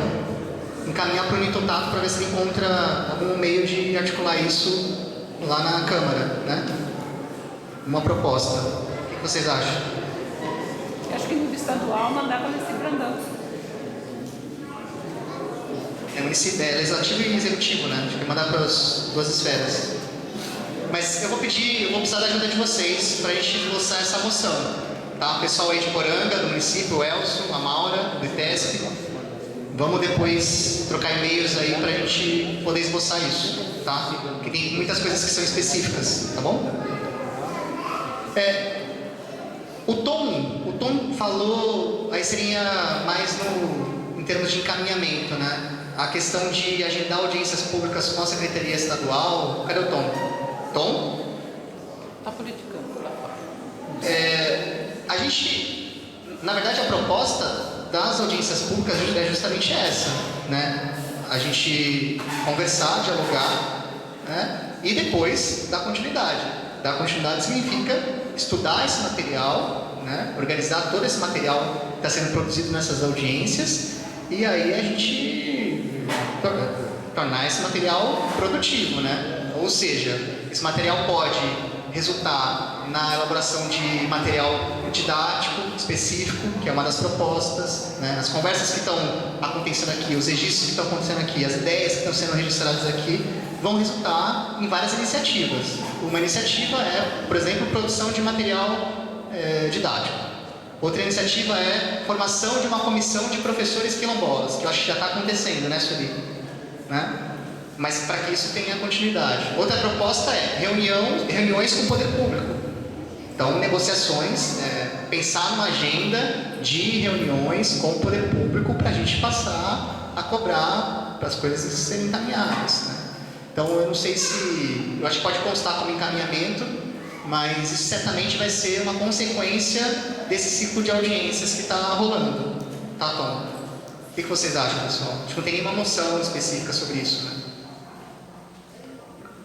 encaminhar para o Nilton Tato para ver se ele encontra algum meio de articular isso lá na Câmara, né? Uma proposta. O que vocês acham? Eu acho que no estadual mandar para esse Brandão. É legislativo e executivo, né? Acho que mandar para as duas esferas. Mas eu vou precisar da ajuda de vocês para a gente esboçar essa moção, tá? O pessoal aí de Poranga, do município, o Elson, a Maura, do ITESP. Vamos depois trocar e-mails aí para a gente poder esboçar isso, tá? Porque tem muitas coisas que são específicas, tá bom? O Tom falou, aí seria mais em termos de encaminhamento, né? A questão de agendar audiências públicas com a Secretaria Estadual. Cadê o Tom? Tom? Está politicando lá fora. gente, na verdade, a proposta das audiências públicas é justamente essa, né? A gente conversar, dialogar, né? E depois dar continuidade. Dar continuidade significa estudar esse material, né? Organizar todo esse material que está sendo produzido nessas audiências e aí a gente tornar esse material produtivo, né? Ou seja, esse material pode resultar na elaboração de material didático específico, que é uma das propostas, né? As conversas que estão acontecendo aqui, os registros que estão acontecendo aqui, as ideias que estão sendo registradas aqui, vão resultar em várias iniciativas. Uma iniciativa é, por exemplo, produção de material didático. Outra iniciativa é formação de uma comissão de professores quilombolas, que eu acho que já está acontecendo, né, Sueli? Né? Mas para que isso tenha continuidade. Outra proposta é reuniões com o poder público. Então, negociações, pensar numa agenda de reuniões com o poder público para a gente passar a cobrar para as coisas serem encaminhadas, né? Então, eu não sei se... Eu acho que pode constar como encaminhamento, mas isso certamente vai ser uma consequência desse ciclo de audiências que está rolando. Tá, Tom? O que vocês acham, pessoal? Acho que não tem nenhuma noção específica sobre isso, né?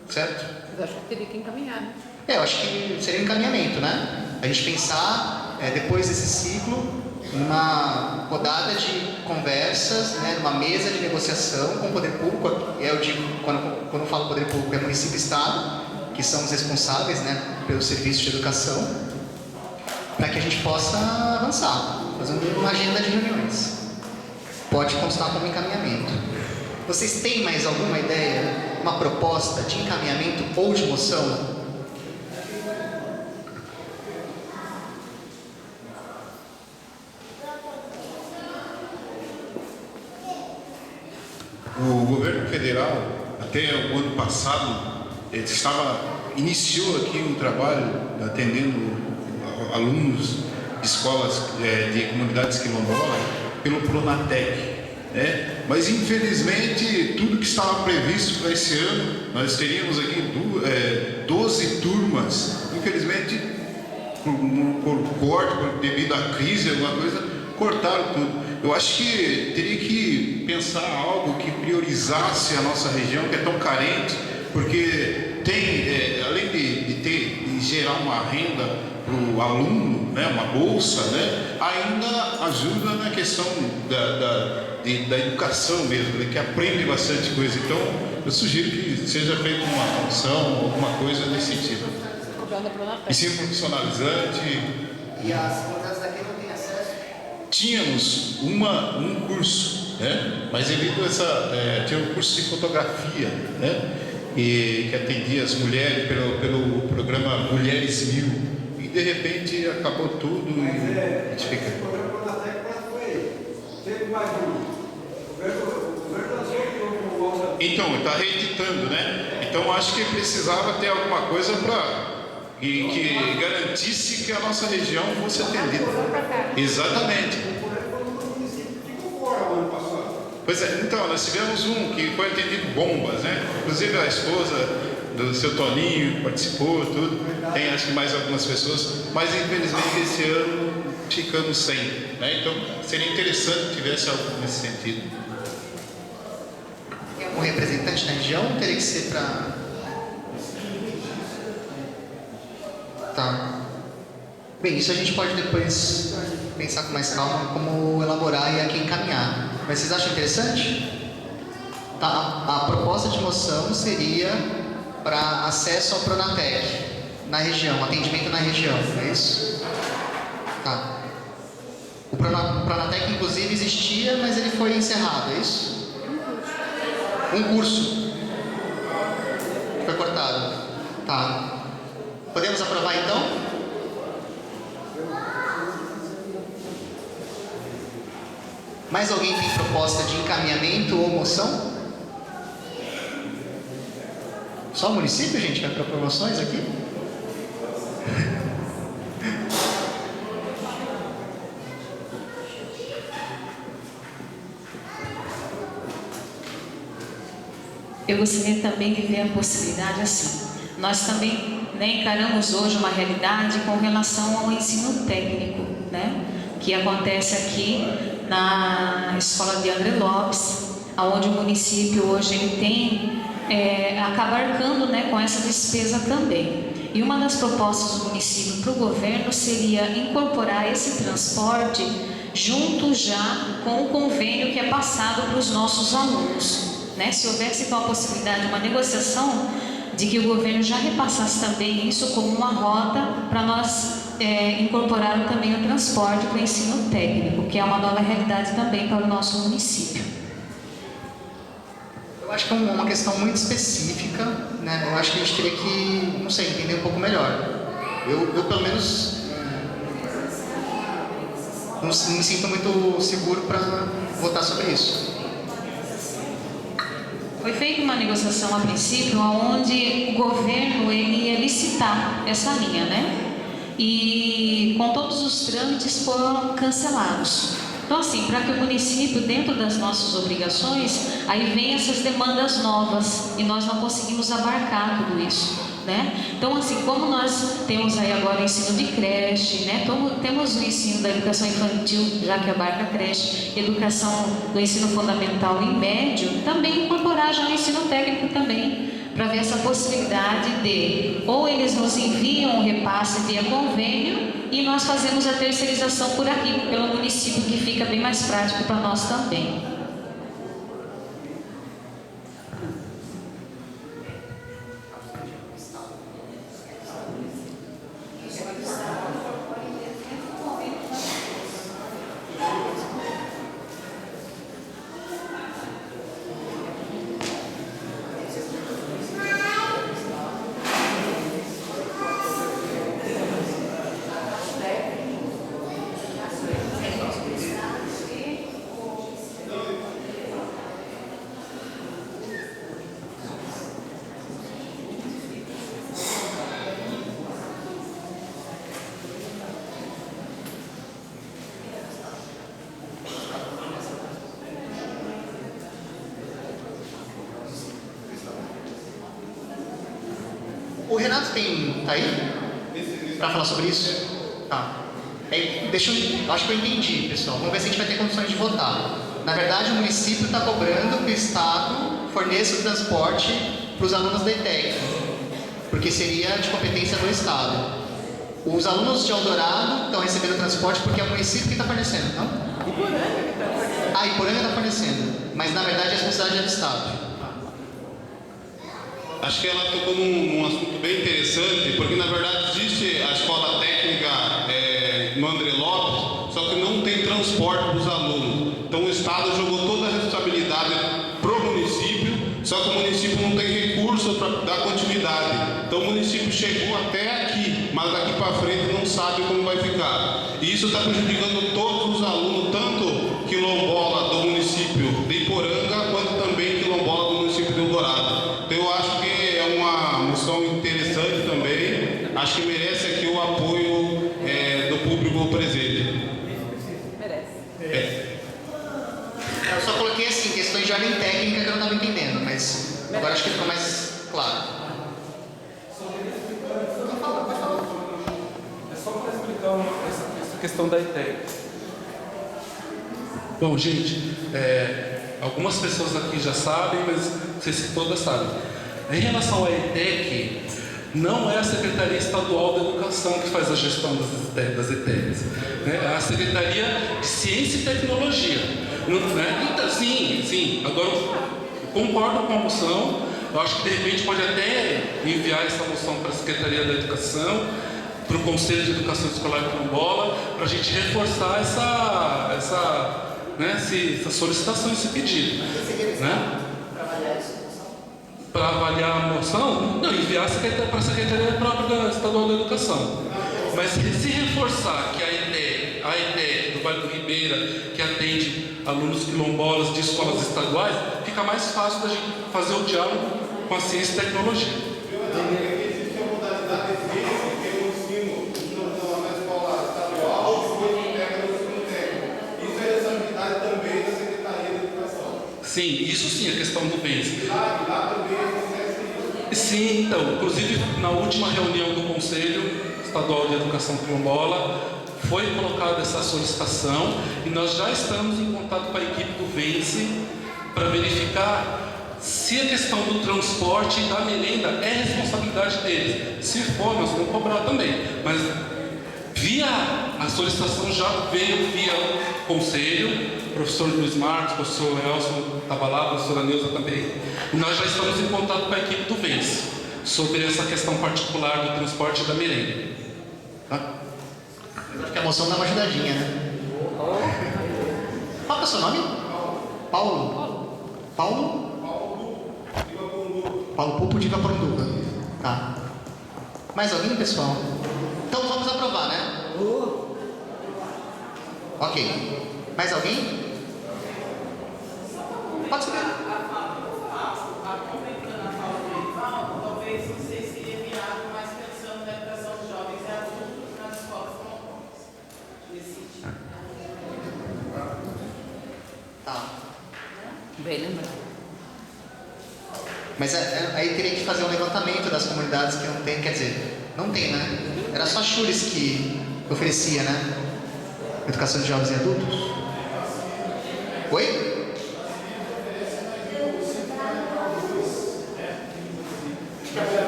Certo? Eu acho que teria que encaminhar, né? Eu acho que seria um encaminhamento, né? A gente pensar, depois desse ciclo, numa rodada de conversas, né? Numa mesa de negociação com o poder público. Eu digo, quando eu falo poder público, é município e estado, que são os responsáveis, né, pelo serviço de educação, para que a gente possa avançar, fazer uma agenda de reuniões. Pode constar como encaminhamento. Vocês têm mais alguma ideia, uma proposta de encaminhamento ou de moção? O governo federal, até o ano passado, iniciou aqui um trabalho atendendo alunos de escolas de comunidades quilombolas pelo Pronatec, né? Mas infelizmente tudo que estava previsto para esse ano, nós teríamos aqui 12 turmas, infelizmente por corte, devido à crise, alguma coisa, cortaram tudo. Eu acho que teria que pensar algo que priorizasse a nossa região, que é tão carente, porque tem, além de gerar uma renda para o aluno, né, uma bolsa, né, ainda ajuda na questão da educação mesmo, né, que aprende bastante coisa. Então, eu sugiro que seja feita uma ação, alguma coisa nesse sentido. Ensino profissionalizante. E as comunidades daqui não têm acesso? Tínhamos um curso, né, mas devido a tinha um curso de fotografia, né, e que atendia as mulheres pelo programa Mulheres 1000, e de repente acabou tudo e a gente fica... O programa Pronatec foi sempre mais um. Então, está reeditando, né? Então acho que precisava ter alguma coisa que garantisse que a nossa região fosse atendida. Exatamente. Pois é, então, nós tivemos um que foi atendido bombas, né? Inclusive a esposa do seu Toninho participou, tudo. Tem acho que mais algumas pessoas, mas infelizmente esse ano ficamos sem, né? Então seria interessante que tivesse algo nesse sentido. Tem algum representante da região? Teria que ser para... Tá. Bem, isso a gente pode depois pensar com mais calma como elaborar e a quem encaminhar. Mas vocês acham interessante? Tá. A proposta de moção seria para acesso ao Pronatec na região, atendimento na região, não é isso? Tá. O Pronatec, inclusive, existia, mas ele foi encerrado, é isso? Um curso. Foi cortado. Tá. Podemos aprovar então? Mais alguém tem proposta de encaminhamento ou moção? Só o município, gente, vai propor moções aqui? Eu gostaria também de ver a possibilidade assim. Nós também né, encaramos hoje uma realidade com relação ao ensino técnico, né, que acontece aqui na Escola de André Lopes, onde o município hoje ele tem, acaba arcando, né, com essa despesa também. E uma das propostas do município para o governo seria incorporar esse transporte junto já com o convênio que é passado para os nossos alunos, né? Se houvesse então a possibilidade de uma negociação, de que o governo já repassasse também isso como uma rota para nós incorporar também o transporte para o ensino técnico, que é uma nova realidade também para o nosso município. Eu acho que é uma questão muito específica, né? Eu acho que a gente teria que, não sei, entender um pouco melhor. Eu pelo menos, não me sinto muito seguro para votar sobre isso. Foi feita uma negociação a princípio, onde o governo ele ia licitar essa linha, né? E com todos os trâmites foram cancelados. Então, assim, para que o município, dentro das nossas obrigações, aí vem essas demandas novas e nós não conseguimos abarcar tudo isso, né? Então, assim, como nós temos aí agora o ensino de creche, né? Temos o ensino da educação infantil, já que abarca a creche, educação do ensino fundamental e médio, também incorporar já o ensino técnico também, para ver essa possibilidade de, ou eles nos enviam um repasse via convênio, e nós fazemos a terceirização por aqui, pelo município, que fica bem mais prático para nós também. O Renato tá aí? Para falar sobre isso? Tá. Acho que eu entendi, pessoal. Vamos ver se a gente vai ter condições de votar. Na verdade, o município está cobrando que o Estado forneça o transporte para os alunos da ETEC, porque seria de competência do Estado. Os alunos de Eldorado estão recebendo transporte porque é o município que está fornecendo, não? Iporanga que está fornecendo. Ah, Iporanga está fornecendo, mas na verdade a responsabilidade é do Estado. Acho que ela tocou num assunto bem interessante, porque na verdade existe a escola técnica no André Lopes, só que não tem transporte para os alunos. Então o Estado jogou toda a responsabilidade para o município, só que o município não tem recurso para dar continuidade. Então o município chegou até aqui, mas daqui para frente não sabe como vai ficar. E isso está prejudicando todos os alunos, tanto quilombola do município de Iporanga, quanto também quilombola do município de Eldorado. Então eu acho que é uma moção interessante também, acho que merece aqui o apoio do público presente. Merece. Eu só coloquei assim, questões de ordem técnica que eu não estava entendendo, mas agora acho que ficou mais claro. É só para explicar essa questão da ETEC. Bom, gente, algumas pessoas aqui já sabem, mas não sei se todas sabem. Em relação à ETEC, não é a Secretaria Estadual da Educação que faz a gestão das ETECs. É a Secretaria de Ciência e Tecnologia. Então, sim. Agora, eu concordo com a moção. Eu acho que, de repente, pode até enviar essa moção para a Secretaria da Educação, para o Conselho de Educação Escolar quilombola, para a gente reforçar essa solicitação, esse pedido. Né? Para avaliar a moção, não, enviar para a Secretaria própria Estadual da Educação. Mas se reforçar que a ETEC do Vale do Ribeira, que atende alunos quilombolas de escolas estaduais, fica mais fácil da gente fazer o diálogo com a ciência e tecnologia. Existe a modalidade existe, que é o ensino na escola estadual, depois pega no ensino técnico. Isso é responsabilidade também da Secretaria da Educação. Sim, isso sim, a questão do bens. Lá também acontece isso. Sim, então, inclusive na última reunião do Conselho Estadual de Educação Quilombola foi colocada essa solicitação e nós já estamos em contato com a equipe do Vence para verificar se a questão do transporte e da merenda é responsabilidade deles. Se for, nós vamos cobrar também. Mas a solicitação já veio via Conselho, professor Luiz Marcos, professor Elson estava lá, professora Neuza também. E nós já estamos em contato com a equipe do Vence sobre essa questão particular do transporte e da merenda. Tá? Eu acho que a moção dá uma ajudadinha, né? Qual é o seu nome? Paulo? Paulo Pupo de Ipaporunduba. Tá. Mais alguém, pessoal? Então vamos aprovar, né? Ok. Mais alguém? Pode subir. Complementando a fala do Ivaldo, talvez vocês seriam viável, mas pensando na educação de jovens e adultos nas escolas quilombolas. Nesse sentido. Tá. Bem lembrado. Mas aí teria que fazer um levantamento das comunidades que não tem, quer dizer, não tem, né? Era só a Chules que oferecia, né? Educação de jovens e adultos. Oi?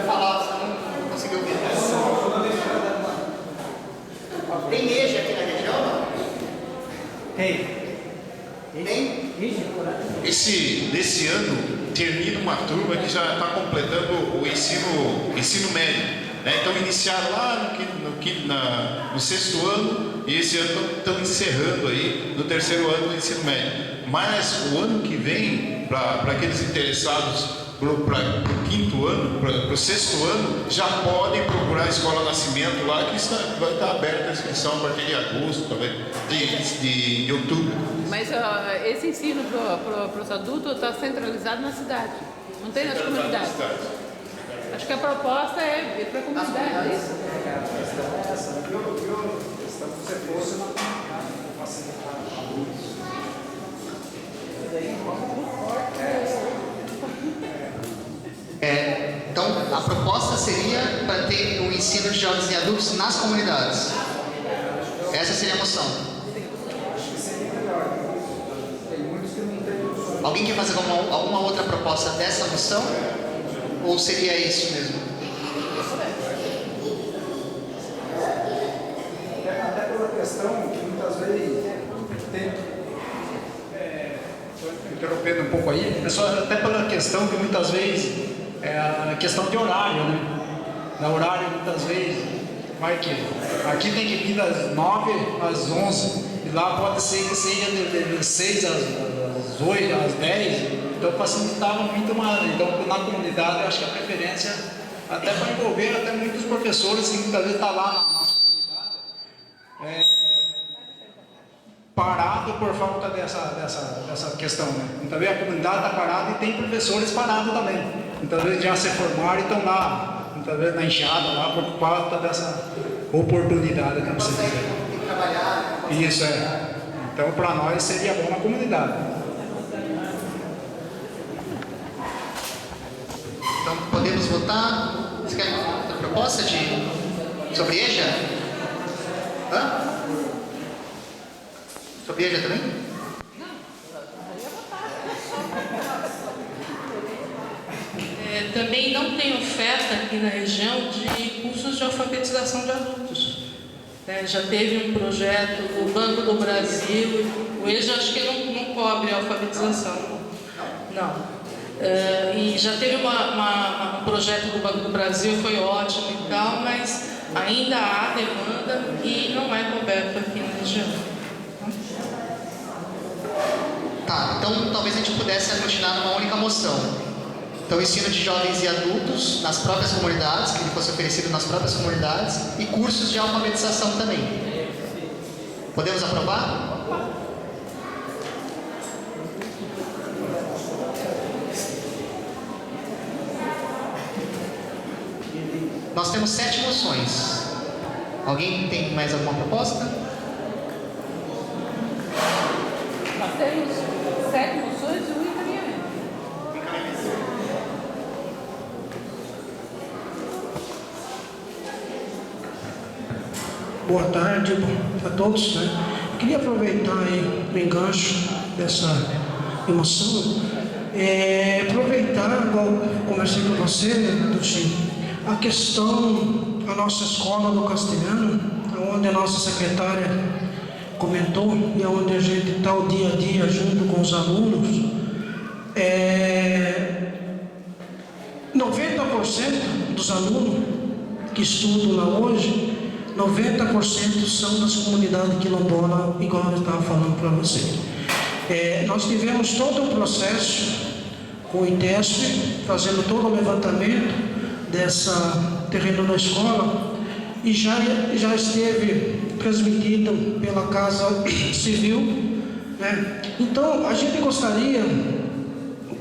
Falar, não consegui ouvir. Tem igreja aqui na região? Tem? Desse ano termina uma turma que já está completando o ensino médio, né? Então iniciaram lá no sexto ano e esse ano estão encerrando aí no terceiro ano do ensino médio. Mas o ano que vem, para aqueles interessados para o quinto ano, para o sexto ano, já podem procurar a Escola Nascimento lá, que vai estar aberta a inscrição a partir de agosto, de outubro. Mas esse ensino para os adultos está centralizado na cidade, não tem nas comunidades. Acho que a proposta é para a comunidade. É isso? Então, a proposta seria para ter o ensino de jovens e adultos nas comunidades. Essa seria a moção. Alguém quer fazer alguma outra proposta dessa moção? Ou seria isso mesmo? Até pela questão que muitas vezes tem. Interrompendo um pouco aí, pessoal, até pela questão que muitas vezes é a questão de horário, né? Na horário, muitas vezes, vai que aqui tem que vir das 9 às 11, e lá pode ser que seja de 6 às 8, às 10, então facilitava muito mais. Então, na comunidade, eu acho que a preferência, até para envolver até muitos professores que muitas vezes estão lá na nossa comunidade, parado por falta dessa questão, né? Então, a comunidade está parada e tem professores parados também. Muitas vezes já se formaram e estão lá, muitas vezes na enxada, lá por falta dessa oportunidade. Não consegue trabalhar. Isso é. Então, para nós seria bom na comunidade. Então, podemos votar. Você quer outra proposta sobre EJA? Hã? Sobre EJA também? Também não tem oferta aqui na região de cursos de alfabetização de adultos. Já teve um projeto do Banco do Brasil, o EJA acho que não cobre a alfabetização. Não. E já teve um projeto do Banco do Brasil, foi ótimo e tal, mas ainda há demanda e não é coberto aqui na região. Tá, então talvez a gente pudesse aglutinar numa única moção. Então, ensino de jovens e adultos nas próprias comunidades, que ele fosse oferecido nas próprias comunidades, e cursos de alfabetização também. Podemos aprovar? Nós temos 7 moções. Alguém tem mais alguma proposta? Nós temos 7 moções e um encaminhamento. Boa tarde a todos, né? Queria aproveitar aí o engancho dessa emoção, aproveitar, igual conversei com você, Duchinho, a questão da nossa escola do castelhano, onde a nossa secretária comentou, e onde a gente está o dia a dia junto com os alunos, 90% dos alunos que estudam lá hoje, 90% são das comunidades quilombolas, igual eu estava falando para você. Nós tivemos todo o processo com o ITESP, fazendo todo o levantamento dessa terreno da escola, e já esteve transmitido pela Casa Civil, né? Então, a gente gostaria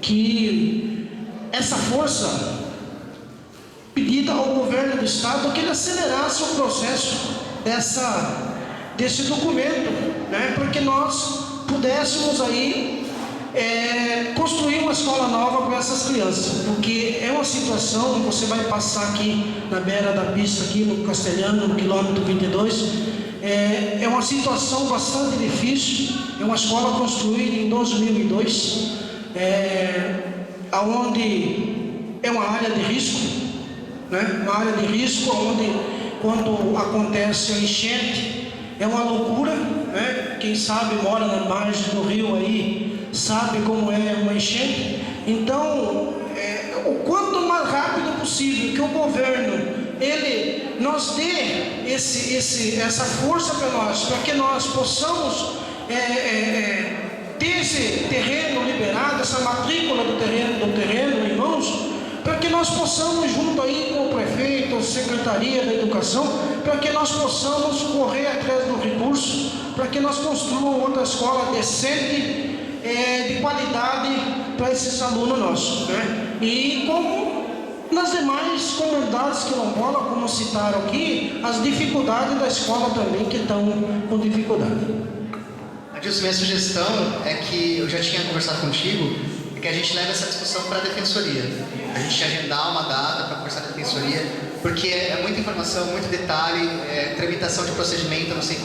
que essa força pedida ao governo do estado que ele acelerasse o processo desse documento, né, para que nós pudéssemos aí construir uma escola nova para essas crianças, porque é uma situação, você vai passar aqui na beira da pista, aqui no Castelhano, no quilômetro 22, é uma situação bastante difícil. É uma escola construída em 2002, onde é uma área de risco, né? Uma área de risco onde, quando acontece a enchente, é uma loucura, né? Quem sabe mora na margem do rio aí sabe como é uma enchente. Então, o quanto mais rápido possível que o governo nos dê essa força para nós, para que nós possamos ter esse terreno liberado, essa matrícula do terreno em mãos, para que nós possamos, junto aí com o prefeito, a Secretaria da Educação, para que nós possamos correr atrás do recurso, para que nós construamos outra escola decente, de qualidade para esses alunos nossos, né? E como nas demais comunidades quilombolas, como citaram aqui, as dificuldades da escola também que estão com dificuldade. Adilson, minha sugestão é que, eu já tinha conversado contigo, que a gente leve essa discussão para a Defensoria. A gente agendar uma data para conversar com a Defensoria, porque é muita informação, muito detalhe, tramitação de procedimento, eu não sei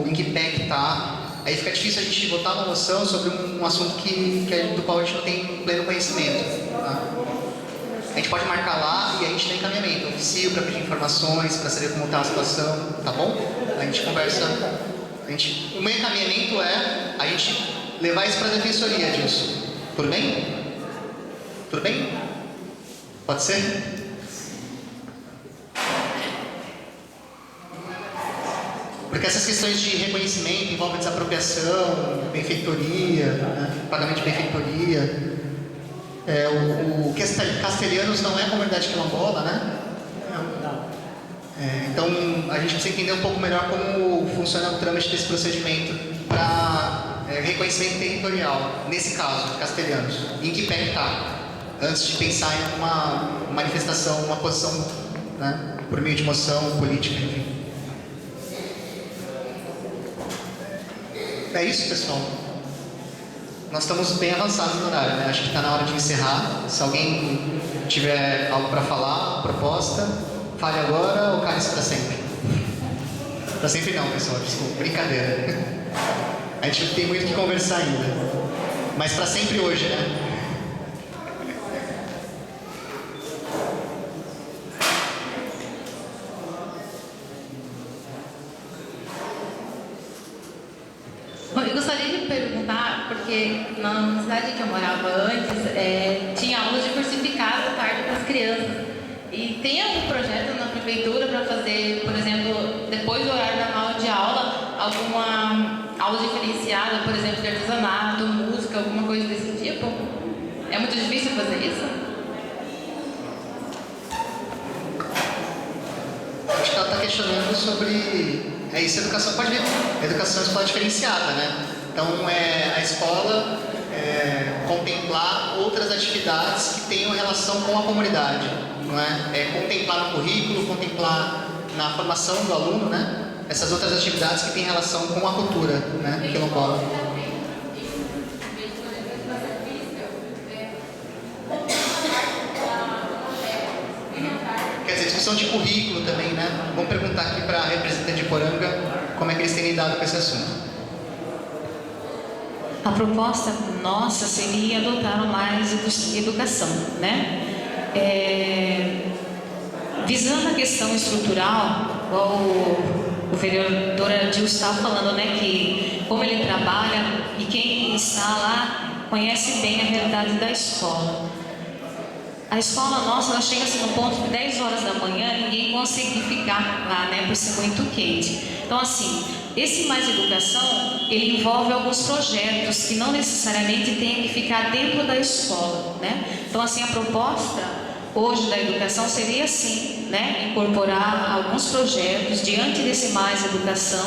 em que pé que está. Aí fica difícil a gente botar uma moção sobre um assunto do qual a gente não tem pleno conhecimento. Tá? A gente pode marcar lá e a gente tem encaminhamento, oficio para pedir informações, para saber como está a situação, tá bom? A gente conversa. O meu encaminhamento é a gente levar isso para a Defensoria, Adilson. Tudo bem? Tudo bem? Pode ser? Porque essas questões de reconhecimento envolvem desapropriação, benfeitoria, né? Pagamento de benfeitoria. O Castelhanos não é comunidade quilombola, né? Então a gente precisa entender um pouco melhor como funciona o trâmite desse procedimento para reconhecimento territorial, nesse caso, Castelhanos. Em que pé está? Antes de pensar em uma manifestação, uma posição, né? Por meio de moção política, enfim. É isso, pessoal. Nós estamos bem avançados no horário, né? Acho que está na hora de encerrar. Se alguém tiver algo para falar, proposta, fale agora ou cale-se para sempre. Para sempre não, pessoal, desculpa, brincadeira. A gente tem muito o que conversar ainda. Mas para sempre hoje, né? Eu gostaria de perguntar, porque na cidade que eu morava antes, tinha aulas de cursificado à tarde para as crianças. E tem algum projeto na prefeitura para fazer, por exemplo, depois do horário normal de aula, alguma aula diferenciada, por exemplo, de artesanato, música, alguma coisa desse tipo? É muito difícil fazer isso? Acho que ela está questionando sobre... isso, educação, pode ver, educação escola diferenciada, né? Então, a escola contemplar outras atividades que tenham relação com a comunidade, não é? Contemplar no currículo, contemplar na formação do aluno, né? Essas outras atividades que têm relação com a cultura, né? Quilombola. Quer dizer, discussão de currículo também, né? Vamos perguntar aqui para a representante de Poranga como é que eles têm lidado com esse assunto. A proposta nossa seria adotar mais educação, né? Visando a questão estrutural, o vereador Adil estava falando, né, que como ele trabalha e quem está lá conhece bem a realidade da escola. A escola nossa, ela chega assim no ponto de 10 horas da manhã, ninguém consegue ficar lá, né, por ser muito quente. Então, assim, esse Mais Educação, ele envolve alguns projetos que não necessariamente tem que ficar dentro da escola, né? Então, assim, a proposta hoje da educação seria assim, né, incorporar alguns projetos diante desse Mais Educação,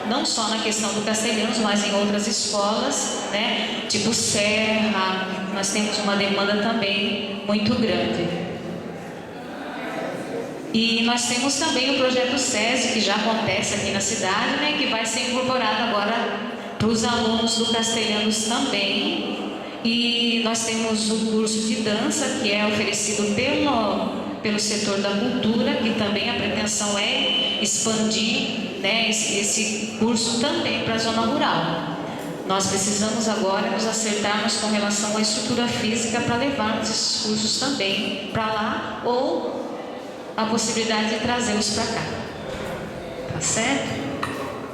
não só na questão do Castelhanos, mas em outras escolas, né, tipo Serra, nós temos uma demanda também muito grande. E nós temos também o projeto SESI, que já acontece aqui na cidade, né, que vai ser incorporado agora para os alunos do Castelhanos também. E nós temos o curso de dança, que é oferecido pelo setor da cultura, que também a pretensão é expandir, né, esse curso também para a zona rural. Nós precisamos agora nos acertarmos com relação à estrutura física para levarmos esses cursos também para lá, ou a possibilidade de trazê-los para cá. Tá certo?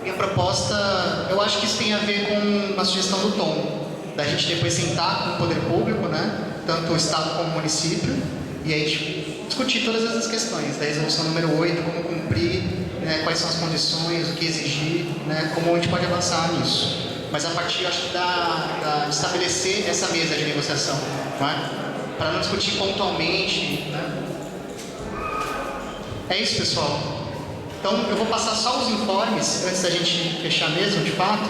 E a proposta, eu acho que isso tem a ver com a sugestão do Tom, da gente depois sentar com o poder público, né, tanto o Estado como o município, e aí tipo, discutir todas essas questões, da resolução número 8, como cumprir, né, quais são as condições, o que exigir, né, como a gente pode avançar nisso. Mas a partir, acho que, de estabelecer essa mesa de negociação, não é? Para não discutir pontualmente, né? É isso, pessoal. Então, eu vou passar só os informes, antes da gente fechar mesmo, de fato.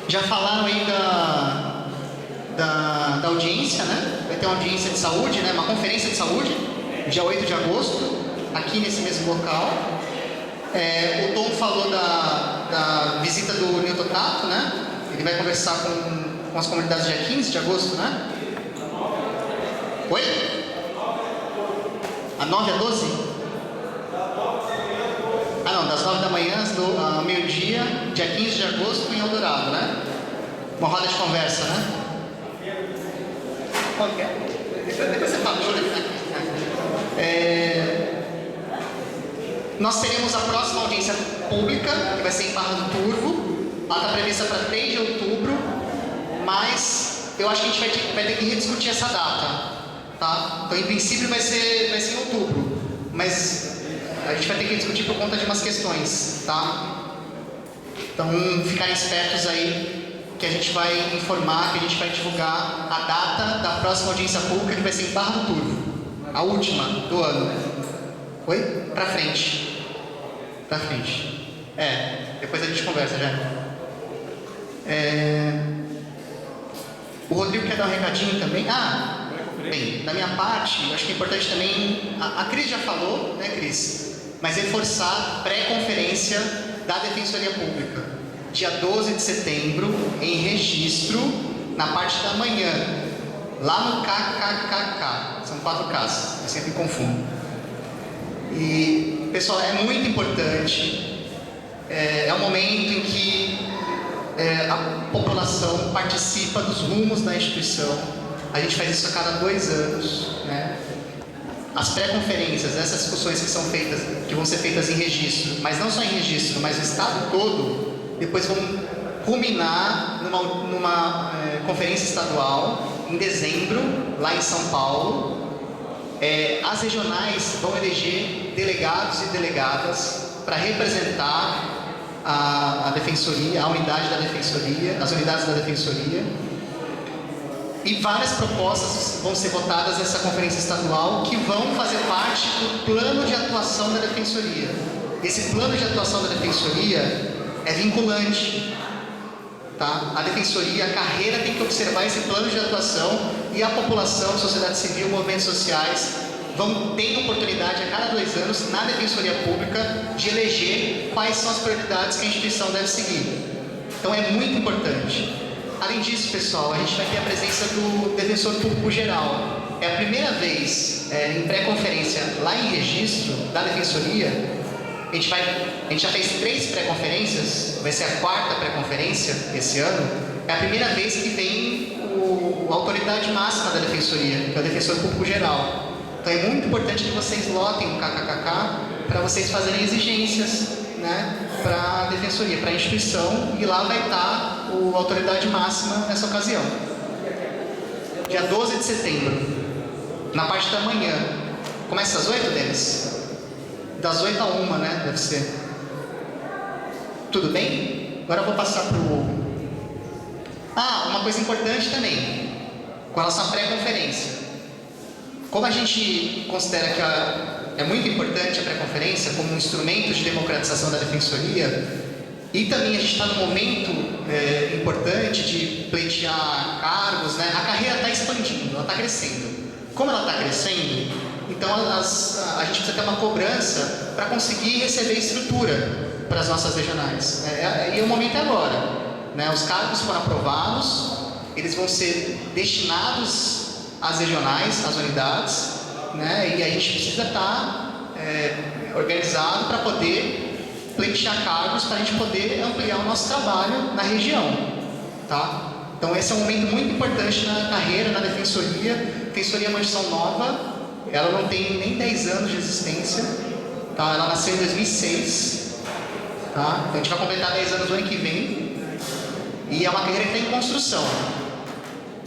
Já falaram aí da audiência, né? Vai ter uma audiência de saúde, né? Uma conferência de saúde, dia 8 de agosto, aqui nesse mesmo local. O Tom falou da visita do Newton Tato, né? Ele vai conversar com as comunidades dia 15 de agosto, né? Oi? A 9 a 12? Ah, não, das 9 da manhã ao meio-dia, dia 15 de agosto, em Eldorado, né? Uma roda de conversa, né? Qual que é? Depois você fala, deixa eu ver aqui. Nós teremos a próxima audiência pública, que vai ser em Barra do Turvo. Ela está prevista para 3 de outubro, mas eu acho que a gente vai ter que rediscutir essa data, tá? Então, em princípio, vai ser em outubro, mas a gente vai ter que discutir por conta de umas questões, tá? Então, ficarem espertos aí, que a gente vai informar, que a gente vai divulgar a data da próxima audiência pública, que vai ser em Barra do Turvo, a última do ano. Oi? Pra frente. Pra frente. Depois a gente conversa já. O Rodrigo quer dar um recadinho também. Bem, da minha parte, eu acho que é importante também, a Cris já falou, né, Cris? Mas reforçar a pré-conferência da Defensoria Pública, dia 12 de setembro, em registro, na parte da manhã, lá no KKKK, são 4 Ks, eu sempre confundo. E, pessoal, é muito importante, é um momento em que a população participa dos rumos da instituição. A gente faz isso a cada 2 anos, né? As pré-conferências, essas discussões que vão ser feitas em registro, mas não só em registro, mas o estado todo, depois vão culminar numa conferência estadual em dezembro, lá em São Paulo. As regionais vão eleger delegados e delegadas para representar a defensoria, a unidade da defensoria, as unidades da defensoria. E várias propostas vão ser votadas nessa conferência estadual que vão fazer parte do plano de atuação da defensoria. Esse plano de atuação da defensoria é vinculante, tá? A defensoria, a carreira tem que observar esse plano de atuação, e a população, sociedade civil, movimentos sociais vão ter oportunidade a cada 2 anos na defensoria pública de eleger quais são as prioridades que a instituição deve seguir. Então é muito importante. Além disso, pessoal, a gente vai ter a presença do Defensor Público Geral. É a primeira vez em pré-conferência lá em registro da Defensoria. A gente já fez 3 pré-conferências, vai ser a 4ª pré-conferência esse ano. É a primeira vez que vem a autoridade máxima da Defensoria, que é o Defensor Público Geral. Então é muito importante que vocês lotem o KKKK para vocês fazerem exigências, né, para a Defensoria, para a instituição, e lá vai estar a autoridade máxima nessa ocasião. Dia 12 de setembro, na parte da manhã. Começa às 8, Denis? Das 8 a 1, né? Deve ser. Tudo bem? Agora eu vou passar para o... uma coisa importante também, com relação à pré-conferência. Como a gente considera que é muito importante a pré-conferência como um instrumento de democratização da Defensoria, e também a gente está num momento importante de pleitear cargos, né? A carreira está expandindo, ela está crescendo. Como ela está crescendo, então a gente precisa ter uma cobrança para conseguir receber estrutura para as nossas regionais. E o momento é agora, né? Os cargos foram aprovados, eles vão ser destinados às regionais, às unidades, né? E a gente precisa estar organizado para poder pleitear cargos, para a gente poder ampliar o nosso trabalho na região, tá? Então esse é um momento muito importante na carreira, na Defensoria. A Defensoria é uma instituição nova, ela não tem nem 10 anos de existência, tá? Ela nasceu em 2006, tá? Então a gente vai completar 10 anos no ano que vem, e é uma carreira que está em construção.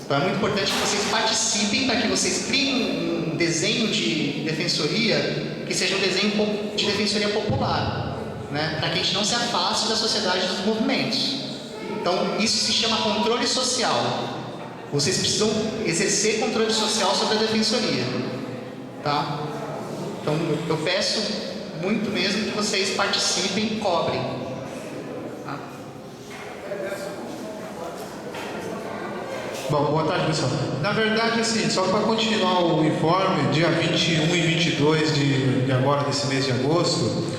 Então é muito importante que vocês participem, para que vocês criem um desenho de defensoria que seja um desenho de defensoria popular, né? Para que a gente não se afaste da sociedade dos movimentos. Então isso se chama controle social. Vocês precisam exercer controle social sobre a defensoria, tá? Então eu peço muito mesmo que vocês participem e cobrem. Bom, boa tarde, pessoal. Na verdade, assim, só para continuar o informe, dia 21 e 22 de agora, desse mês de agosto,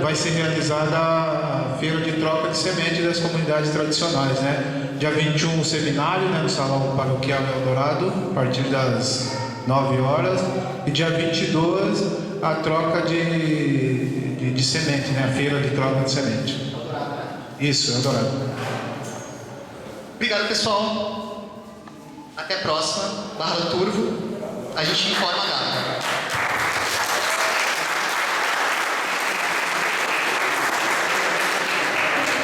vai ser realizada a feira de troca de semente das comunidades tradicionais, né? Dia 21, o seminário, né, no Salão Paroquial Eldorado, a partir das 9 horas. E dia 22, a troca de semente, né? A feira de troca de semente. Isso, Eldorado. Obrigado, pessoal. Até a próxima. Barra do Turvo. A gente informa a data.